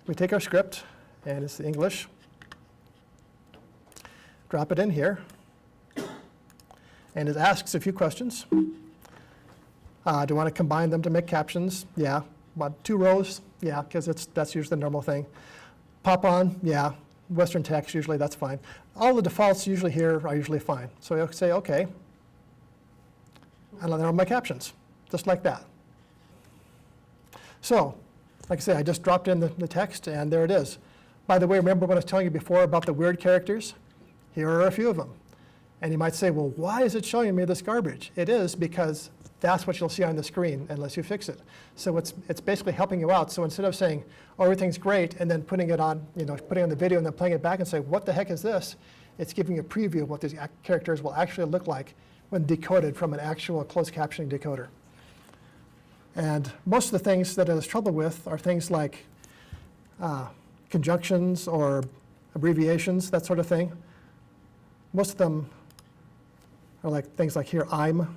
B: We take our script, and it's the English. Drop it in here. And it asks a few questions. Do you want to combine them to make captions? Yeah. Want 2 rows? Yeah, because that's usually the normal thing. Pop on? Yeah. Western text, usually that's fine. All the defaults usually here are usually fine. So you'll say, OK. And there are my captions, just like that. So, like I say, I just dropped in the text, and there it is. By the way, remember what I was telling you before about the weird characters? Here are a few of them. And you might say, well, why is it showing me this garbage? It is because that's what you'll see on the screen unless you fix it. So it's basically helping you out. So instead of saying, oh, everything's great, and then putting it on, putting on the video and then playing it back and say, what the heck is this? It's giving you a preview of what these characters will actually look like when decoded from an actual closed captioning decoder. And most of the things that it has trouble with are things like conjunctions or abbreviations, that sort of thing. Most of them are like things like here, I'm.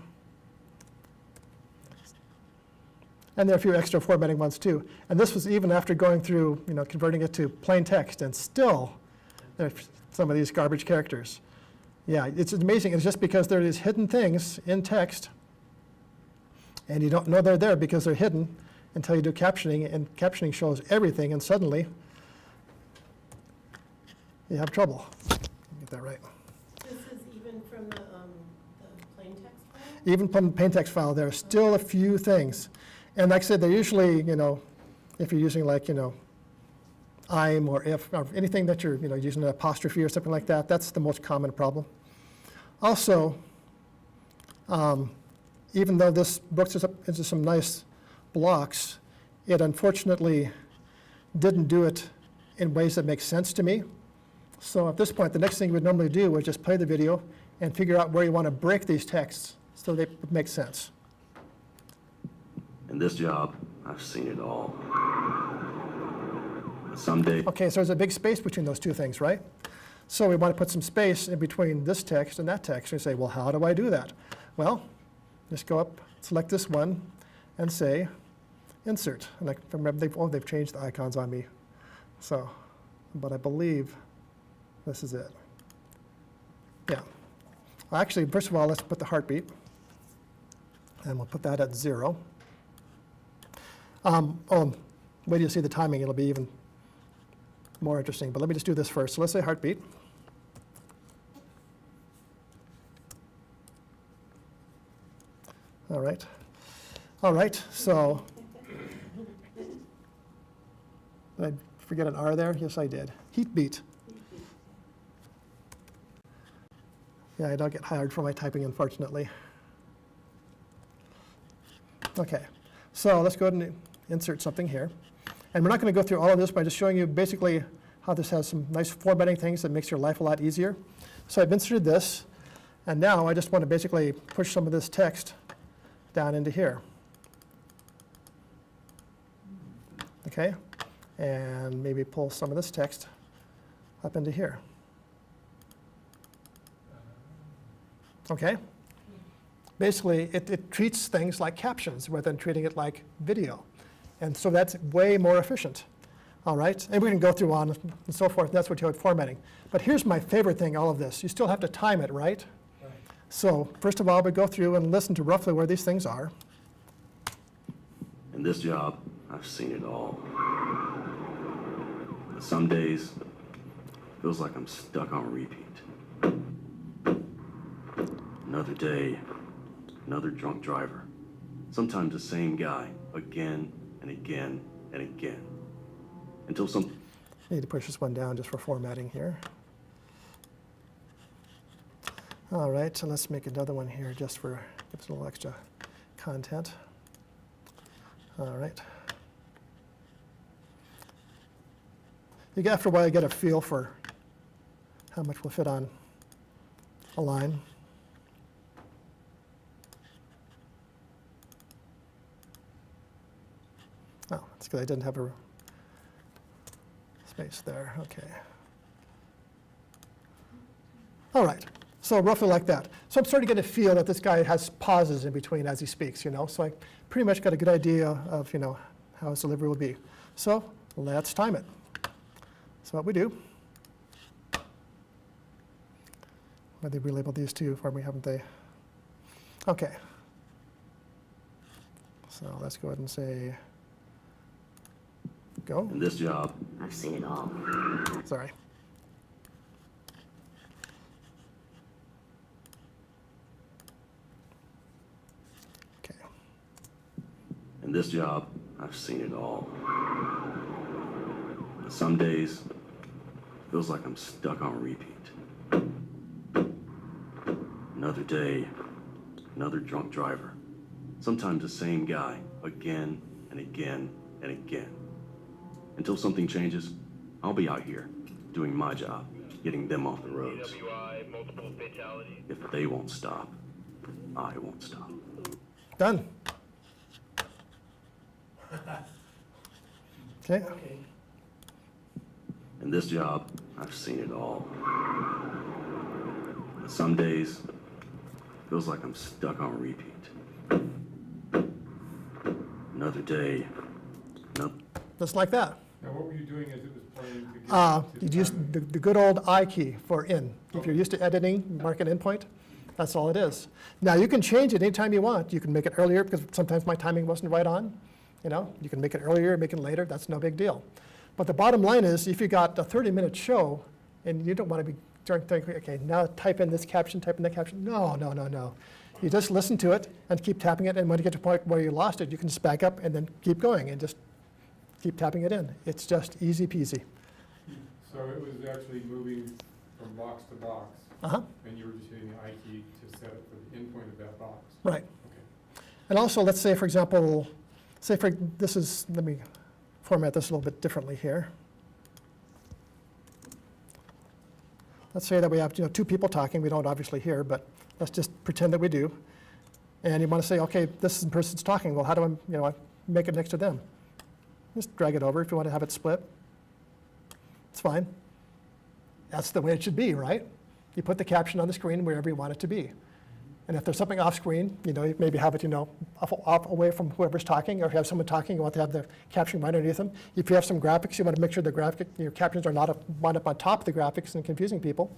B: And there are a few extra formatting ones too. And this was even after going through, converting it to plain text, and still there are some of these garbage characters. Yeah, it's amazing. It's just because there are these hidden things in text, and you don't know they're there because they're hidden until you do captioning, and captioning shows everything, and suddenly you have trouble. Get that right.
F: This is even from the plain text file?
B: Even from the plain text file, there are still a few things. And like I said, they're usually, if you're using like, I'm or if, or anything that you're, using an apostrophe or something like that, that's the most common problem. Also, even though this breaks us up into some nice blocks, it unfortunately didn't do it in ways that make sense to me. So at this point, the next thing you would normally do would just play the video and figure out where you want to break these texts so they make sense.
C: in this job, I've seen it all. Someday,
B: Okay, so there's a big space between those two things, right? So we want to put some space in between this text and that text. And we say, well, how do I do that? Well, just go up, select this one, and say, insert. And I remember, they've changed the icons on me. So, but I believe this is it. Yeah. Actually, first of all, let's put the heartbeat. And we'll put that at 0. Wait till you see the timing. It'll be even more interesting. But let me just do this first. So let's say heartbeat. All right. All right, so did I forget an R there? Yes, I did. Heat beat. Yeah, I don't get hired for my typing, unfortunately. Okay, so let's go ahead and insert something here. And we're not going to go through all of this by just showing you basically how this has some nice formatting things that makes your life a lot easier. So I've inserted this, and now I just want to basically push some of this text down into here. okay? And maybe pull some of this text up into here. Okay? Basically, it treats things like captions rather than treating it like video. And so that's way more efficient. All right? And we can go through on and so forth. That's what you have formatting. But here's my favorite thing, all of this. You still have to time it, right? So first of all, we go through and listen to roughly where these things are.
C: In this job, I've seen it all. Some days, feels like I'm stuck on repeat. Another day, another drunk driver. Sometimes the same guy, again and again and again. Until some...
B: I need to push this one down just for formatting here. All right, so let's make another one here just for, give us a little extra content. All right. After a while, you get a feel for how much will fit on a line. Oh, that's because I didn't have a space there. Okay. All right. So roughly like that. So I'm starting to get a feel that this guy has pauses in between as he speaks, you know. So I pretty much got a good idea of, you know, how his delivery will be. So let's time it. So what we do, well, they relabeled these two for me, haven't they? Okay. So let's go ahead and say, go.
C: In this job,
G: I've seen it all.
B: Sorry. Okay.
C: in this job, I've seen it all. Some days, feels like I'm stuck on repeat. Another day, another drunk driver. Sometimes the same guy, again and again and again. Until something changes, I'll be out here, doing my job, getting them off the roads.
H: Multiple fatalities.
C: If they won't stop, I won't stop.
B: Done. Okay.
E: Okay.
C: In this job, I've seen it all. Some days, feels like I'm stuck on repeat. Another day,
B: Just like that.
A: Now, what were you doing as it was playing to get?
B: You use the good old I key for in. If you're used to editing, mark an endpoint, that's all it is. Now, you can change it anytime you want. You can make it earlier, because sometimes my timing wasn't right on. You know, you can make it earlier, make it later, that's no big deal. But the bottom line is, if you got a 30-minute show, and you don't want to be thinking, okay, now type in this caption, type in that caption. No, no, no, no. You just listen to it and keep tapping it, and when you get to a point where you lost it, you can just back up and then keep going and just keep tapping it in. It's just easy peasy.
A: So it was actually moving from box to box,
B: Uh-huh.
A: and you were just hitting the I key to set it for the endpoint of that box.
B: Right.
A: Okay.
B: And also, let's say, for example, let me format this a little bit differently here. Let's say that we have, two people talking. We don't obviously hear, but let's just pretend that we do. And you want to say, okay, this person's talking. Well, how do I make it next to them? Just drag it over if you want to have it split. It's fine. That's the way it should be, right? You put the caption on the screen wherever you want it to be. And if there's something off screen, you maybe have it, off away from whoever's talking, or if you have someone talking, you want to have the caption right underneath them. If you have some graphics, you want to make sure your captions are not wound up on top of the graphics and confusing people.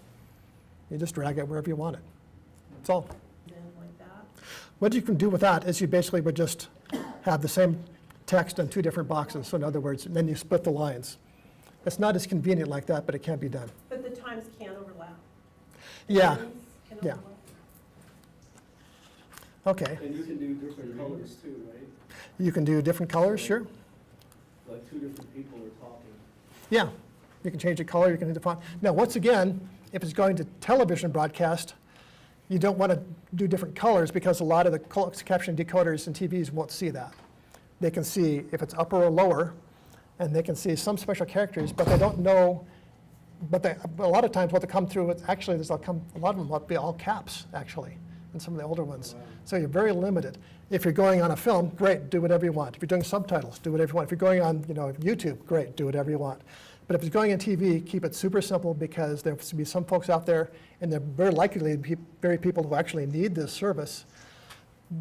B: You just drag it wherever you want it. That's all.
F: Then like that.
B: What you can do with that is you basically would just have the same text in two different boxes. So in other words, then you split the lines. It's not as convenient like that, but it can be done.
F: But the times can overlap.
B: Yeah,
F: Times can
B: yeah.
F: overlap.
B: Okay.
E: And you can do different colors too, right?
B: You can do different colors, sure.
E: Like two different people are talking.
B: Yeah, you can change the color, you can define. Now, once again, if it's going to television broadcast, you don't want to do different colors because a lot of the closed caption decoders and TVs won't see that. They can see if it's upper or lower, and they can see some special characters, but they don't know. But a lot of times what they come through, a lot of them will be all caps, actually. in some of the older ones. So you're very limited. If you're going on a film, great, do whatever you want. If you're doing subtitles, do whatever you want. If you're going on YouTube, great, do whatever you want. But if it's going on TV, keep it super simple, because there's going to be some folks out there, and they're very likely to be very people who actually need this service,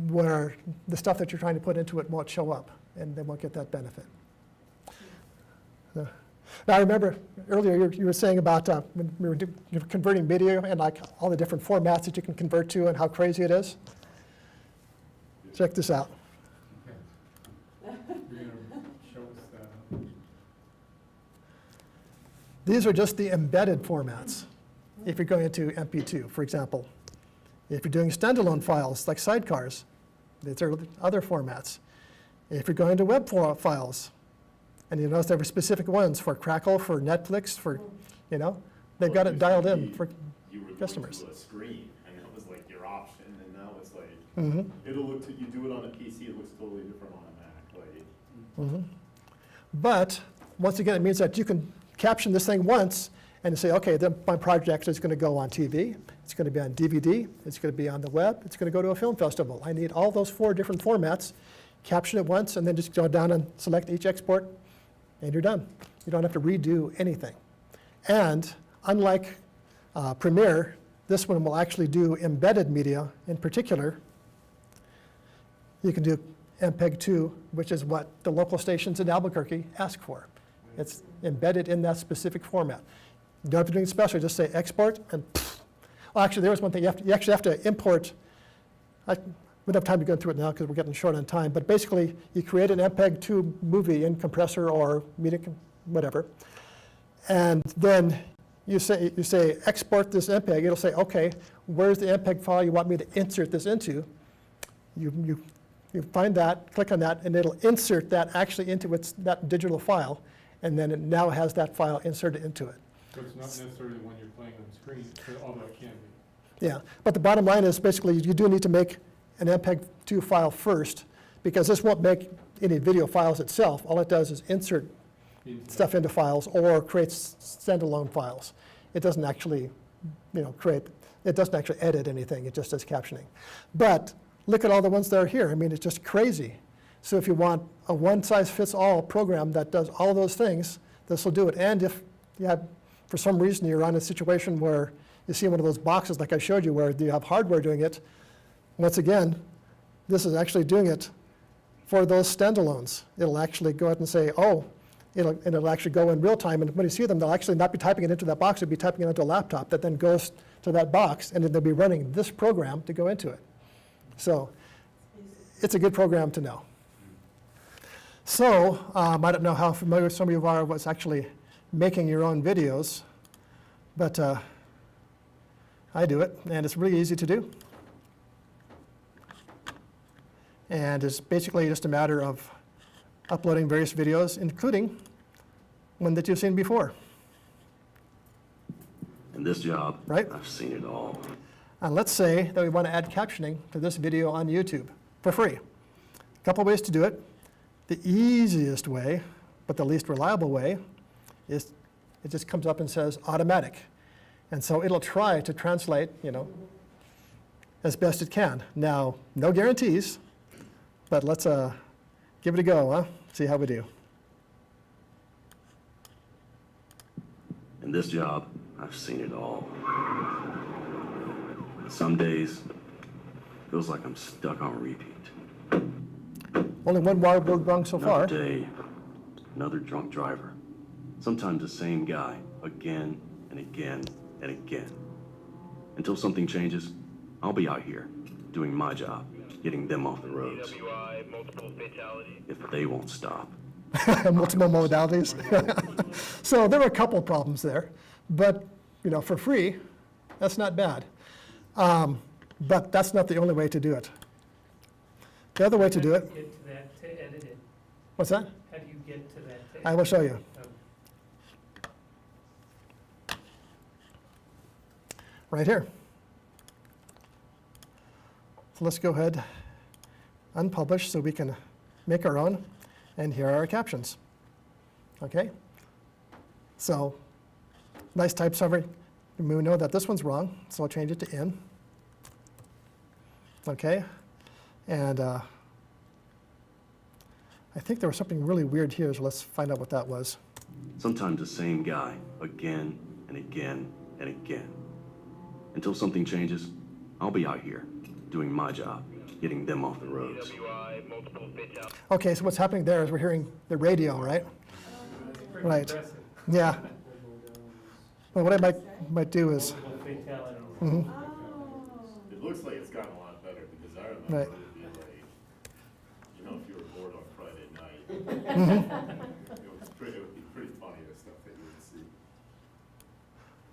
B: where the stuff that you're trying to put into it won't show up, and they won't get that benefit. Now, I remember earlier you were saying about when we were converting video and like all the different formats that you can convert to and how crazy it is. Check this out.
A: You're going to show us that.
B: These are just the embedded formats. If you're going into MP2, for example. If you're doing standalone files like sidecars, these are other formats. If you're going to web files, and you notice there were specific ones for Crackle, for Netflix, for, they've got it dialed in for customers.
G: You were going to a screen, and that was like your option, and now it's like, it'll look, you do it on a PC, it looks totally different on a Mac. Like,
B: But once again, it means that you can caption this thing once and say, okay, then my project is going to go on TV, it's going to be on DVD, it's going to be on the web, it's going to go to a film festival. I need all those 4 different formats, caption it once, and then just go down and select each export, and you're done. You don't have to redo anything. And unlike Premiere, this one will actually do embedded media. In particular, you can do MPEG-2, which is what the local stations in Albuquerque ask for. It's embedded in that specific format. You don't have to do anything special, just say export, and well, actually, there was one thing. You actually have to import. We don't have time to go through it now because we're getting short on time, but basically, you create an MPEG-2 movie in compressor or media, whatever, and then you say export this MPEG. It'll say, okay, where's the MPEG file you want me to insert this into? You find that, click on that, and it'll insert that actually into that digital file, and then it now has that file inserted into it.
A: So it's not necessarily when you're playing on screen, although it can be.
B: Yeah, but the bottom line is basically you do need to make an MPEG-2 file first, because this won't make any video files itself. All it does is insert stuff into files or creates standalone files. It doesn't actually, it doesn't actually edit anything. It just does captioning. But look at all the ones that are here. I mean, it's just crazy. So if you want a one-size-fits-all program that does all those things, this will do it. And if you have, for some reason, you're on a situation where you see one of those boxes like I showed you where you have hardware doing it, once again, this is actually doing it for those standalones. It'll actually go ahead and say, oh, it'll actually go in real time, and when you see them, they'll actually not be typing it into that box, they'll be typing it into a laptop that then goes to that box, and then they'll be running this program to go into it. So it's a good program to know. So I don't know how familiar some of you are with actually making your own videos, but I do it, and it's really easy to do. And it's basically just a matter of uploading various videos, including one that you've seen before.
C: In this job,
B: Right.
C: I've seen it all.
B: And let's say that we want to add captioning to this video on YouTube for free. A couple ways to do it. The easiest way, but the least reliable way, is it just comes up and says automatic. And so it'll try to translate, as best it can. Now, no guarantees, but let's give it a go, huh? See how we do.
C: In this job, I've seen it all. Some days, feels like I'm stuck on repeat.
B: Only one word wrong so far.
C: Another day, another drunk driver. Sometimes the same guy, again and again and again. Until something changes, I'll be out here, doing my job, getting them off the roads.
H: DWI, multiple fatalities.
C: If they won't stop.
B: Multiple modalities. So there were a couple problems there, but for free, that's not bad. But that's not the only way to do it. The other way to do it,
E: How do you get to that to edit it?
B: what's that?
E: How do you get to that to edit
B: I will show you. Right here. So let's go ahead, unpublish so we can make our own, and here are our captions. Okay? So, nice type summary. We know that this one's wrong, so I'll change it to in. Okay, and I think there was something really weird here, so let's find out what that was.
C: Sometimes the same guy, again and again and again. Until something changes, I'll be out here, doing my job, getting them off the roads.
H: WI, multiple fatalities.
B: Okay, so what's happening there is we're hearing the radio, right?
E: Pretty
B: Right.
E: impressive.
B: Yeah. Well, what I might do is,
E: Multiple fatalities.
B: mhm,
D: Oh.
G: It looks like it's gotten a lot better, because I remember
B: Right.
G: it'd be like, you know, if you were bored on Friday night, it would be pretty funny, the stuff that you would see.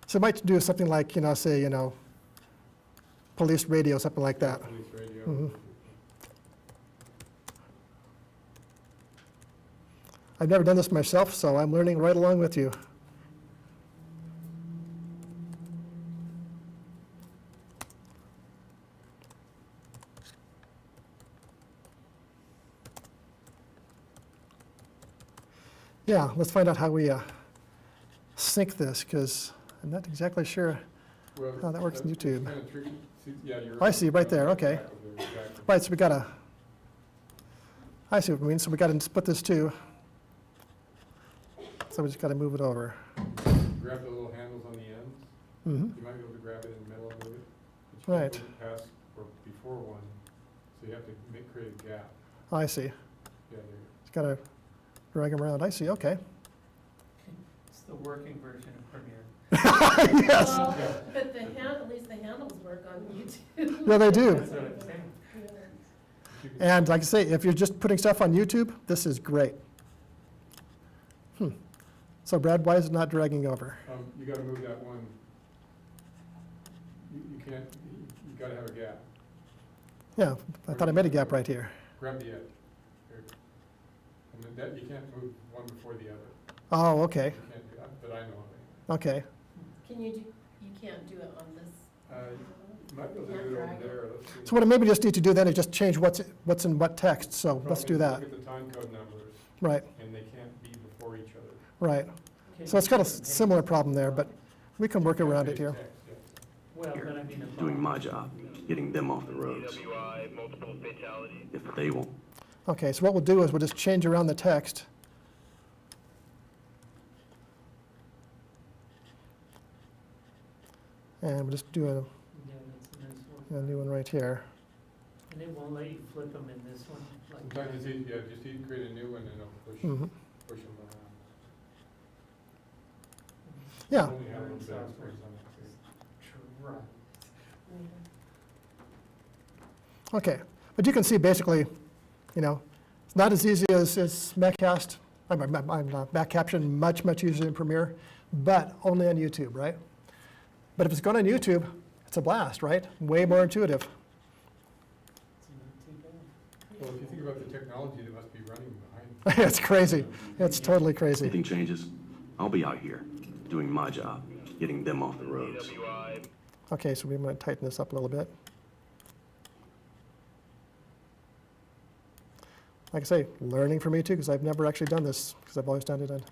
B: so it might do something like, say, police radio, something like that.
A: Police radio.
B: Mhm. I've never done this myself, so I'm learning right along with you. Yeah, let's find out how we sync this, because I'm not exactly sure.
A: Well,
B: Oh, that works in
A: that's
B: YouTube.
A: kinda tricky. See, yeah, you're
B: I see, right there, okay.
A: Exactly.
B: Right, so we gotta, I see what you mean, so we gotta split this too. So we just gotta move it over.
A: Grab the little handles on the ends.
B: Mhm.
A: You might be able to grab it in the middle a little bit. But you
B: Right.
A: can't move it past or before one, so you have to create a gap.
B: I see,
A: Yeah, there.
B: just gotta drag them around, I see, okay.
E: It's the working version of Premiere.
B: Yes,
F: Well, but at least the handles work on YouTube.
B: yeah, they do.
E: That's what I'm saying.
A: You can-
B: And like I say, if you're just putting stuff on YouTube, this is great. So Brad, why is it not dragging over?
A: You gotta move that one. You can't, you gotta have a gap.
B: Yeah, I thought I made a gap right here.
A: Grab the edge. There. And then that, you can't move one before the other.
B: Oh, okay,
A: You can't do that, that I know of.
B: okay.
F: Can you do, you can't do it on this?
A: You might be able to do it over there. Let's see.
B: So what I maybe just need to do then is just change what's in what text, so let's do that.
A: Look at the time code numbers,
B: Right,
A: and they can't be before each other.
B: right.
E: Can
B: So it's
E: you
B: got a
E: put the
B: similar
E: pages
B: problem there, but we can work around it here.
A: Text, yeah.
E: Well,
C: Here,
E: but I mean.
C: doing my job, getting them off the roads.
H: WI, multiple fatalities.
C: If they won't,
B: Okay, so what we'll do is we'll just change around the text. And we'll just do
E: Yeah, that's a nice one.
B: a new one right here.
E: And it won't let you flip them in this one? like
A: Sometimes it's
E: that?
A: easy, yeah, just you create a new one and it'll push
B: Mhm.
A: them around.
B: Yeah,
A: Only have a little bit of experience on that, too.
E: Try.
B: okay. But you can see basically, it's not as easy as MacCast, MacCaption, much easier than Premiere, but only on YouTube, right? But if it's going on YouTube, it's a blast, right? Way more intuitive.
E: It's not too bad.
A: Well, if you think about the technology that must be running behind.
B: It's crazy. It's totally crazy.
C: anything changes, I'll be out here, doing my job, getting them off the roads.
H: WI,
B: Okay, so we might tighten this up a little bit. Like I say, learning from me too, because I've never actually done this, because I've always done it on,
E: Doing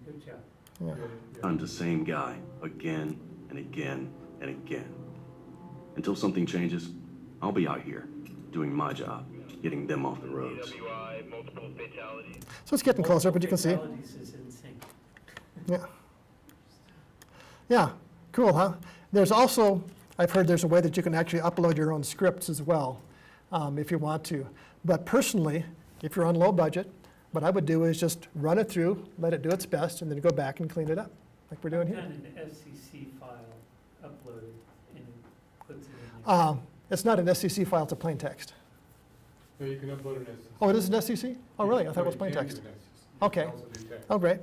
E: a good job.
B: yeah.
C: I'm the same guy, again and again and again. Until something changes, I'll be out here, doing my job, getting them off the roads.
H: WI, multiple fatalities.
B: So it's getting closer, but you can see.
E: Fatalities is in sync.
B: Yeah. Yeah, cool, huh? There's also, I've heard there's a way that you can actually upload your own scripts as well, if you want to. But personally, if you're on low budget, what I would do is just run it through, let it do its best, and then go back and clean it up, like we're doing here.
E: Kind of an FCC file uploaded and it puts it in there.
B: It's not an SCC file, it's a plain text.
A: No, you can upload an SCC.
B: Oh, it is an SCC? Oh, really? I thought it was
A: You
B: plain
A: can
B: text.
A: do an SCC.
B: Okay.
A: You can also do text.
B: Oh, great.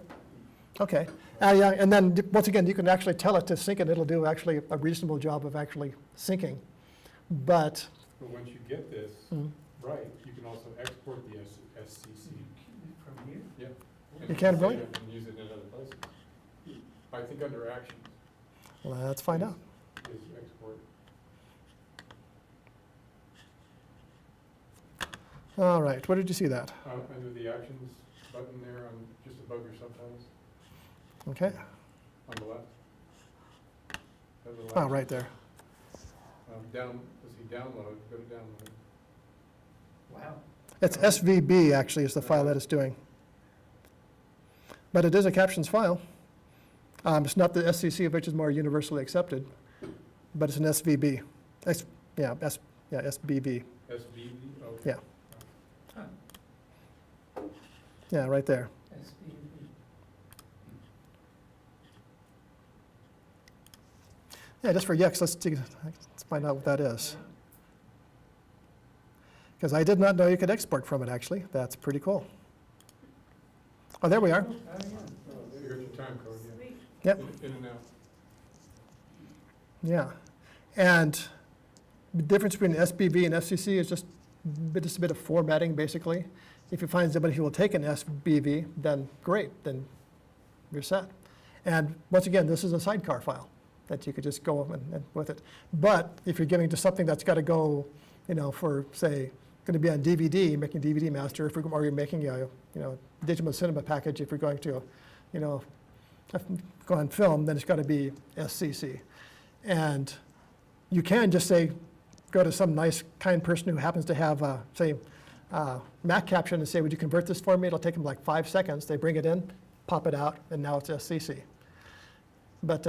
B: Okay. Yeah, and then, once again, you can actually tell it to sync it. It'll do actually a reasonable job of actually syncing. But,
A: But once you get this
B: mm,
A: right, you can also export the SCC.
E: From here?
A: Yeah.
B: You can really?
A: And use it in other places. I think under Actions
B: let's find out.
A: is export.
B: All right, where did you see that?
A: Under the Actions button there, just above your subtitles,
B: Okay.
A: on the left. Have the
B: Oh,
A: left.
B: right there.
A: let's see, download, go to download.
E: Wow.
B: It's SVB actually is the file that it's doing. But it is a captions file. It's not the SCC, which is more universally accepted, but it's an SVB. SBV.
A: SVB, okay.
B: Yeah.
E: Huh.
B: Yeah, right there.
E: SBV.
B: Yeah, just for yucks, let's find out what that is. Because I did not know you could export from it, actually. That's pretty cool. Oh, there we are.
E: Oh, yeah.
A: You got your time code, yeah.
D: Sweet.
B: Yep.
A: In and out.
B: Yeah. And the difference between SBV and FCC is just a bit of formatting, basically. If you find somebody who will take an SBV, then great, then you're set. And once again, this is a sidecar file that you could just go and with it. But if you're giving to something that's got to go, for, say, going to be on DVD, making DVD master, or you're making a, digital cinema package, if you're going to, go on film, then it's got to be SCC. And you can just say, go to some nice, kind person who happens to have, say, MacCaption and say, would you convert this for me? It'll take them like 5 seconds. They bring it in, pop it out, and now it's SCC. But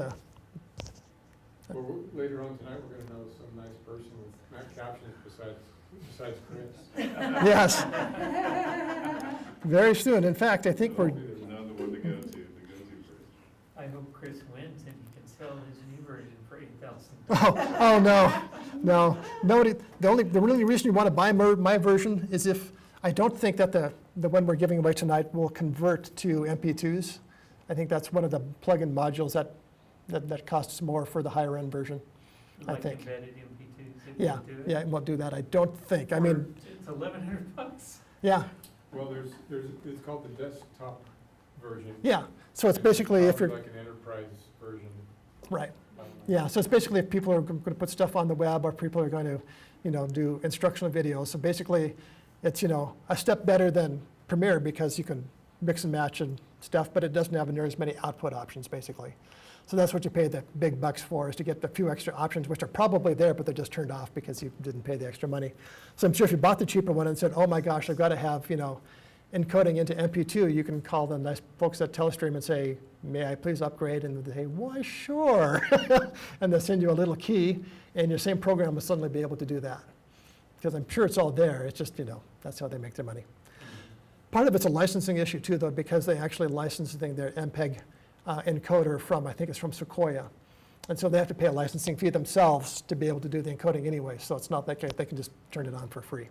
A: Well, later on tonight, we're gonna know some nice person with MacCaptions besides Chris.
B: yes, very soon. In fact, I think we're,
G: There's another one to go to first.
E: I hope Chris wins and he can sell his new version for $8,000.
B: oh no. Nobody, the really reason you want to buy my version is if, I don't think that the one we're giving away tonight will convert to MP2s. I think that's one of the plug-in modules that costs more for the higher end version, I
E: Like
B: think.
E: embedded MP2s, if
B: Yeah,
E: you do it.
B: yeah, it won't do that, I don't think. I mean,
E: It's $1,100.
B: yeah,
A: Well, it's called the desktop version.
B: yeah. So it's basically if
A: Probably
B: you're,
A: like an enterprise version.
B: right. Yeah, so it's basically if people are going to put stuff on the web or people are going to, do instructional videos. So basically, it's, a step better than Premiere because you can mix and match and stuff, but it doesn't have near as many output options, basically. So that's what you pay the big bucks for, is to get the few extra options, which are probably there, but they're just turned off because you didn't pay the extra money. So I'm sure if you bought the cheaper one and said, oh my gosh, I've got to have, encoding into MP2, you can call the nice folks at Telestream and say, may I please upgrade? And they say, why, sure. And they'll send you a little key, and your same program will suddenly be able to do that. Because I'm sure it's all there, it's just, that's how they make their money. Part of it's a licensing issue too, though, because they actually licensing their MPEG encoder from, I think it's from Sequoia. And so they have to pay a licensing fee themselves to be able to do the encoding anyway, so it's not like they can just turn it on for free.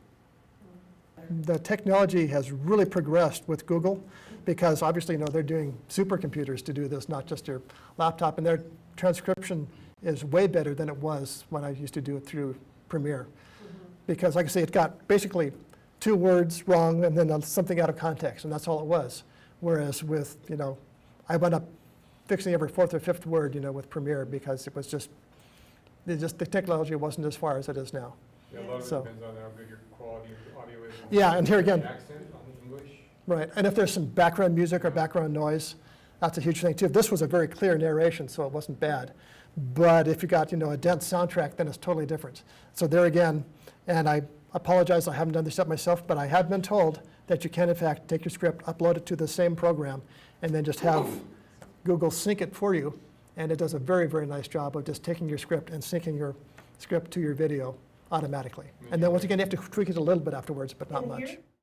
B: The technology has really progressed with Google because obviously, they're doing supercomputers to do this, not just your laptop, and their transcription is way better than it was when I used to do it through Premiere. Because like I say, it got basically 2 words wrong and then something out of context, and that's all it was. Whereas with, I wound up fixing every 4th or 5th word, with Premiere because it was just the technology wasn't as far as it is now.
A: Yeah, a lot of
B: So-
A: it depends on how good your quality of audio is.
B: Yeah, and here again,
A: The accent on English.
B: right, and if there's some background music or background noise, that's a huge thing too. This was a very clear narration, so it wasn't bad. But if you got, a dense soundtrack, then it's totally different. So there again, and I apologize, I haven't done this yet myself, but I have been told that you can in fact take your script, upload it to the same program, and then just have Google sync it for you. And it does a very, very nice job of just taking your script and syncing your script to your video automatically. And then once again, you have to tweak it a little bit afterwards, but not
F: In
B: much.
F: here?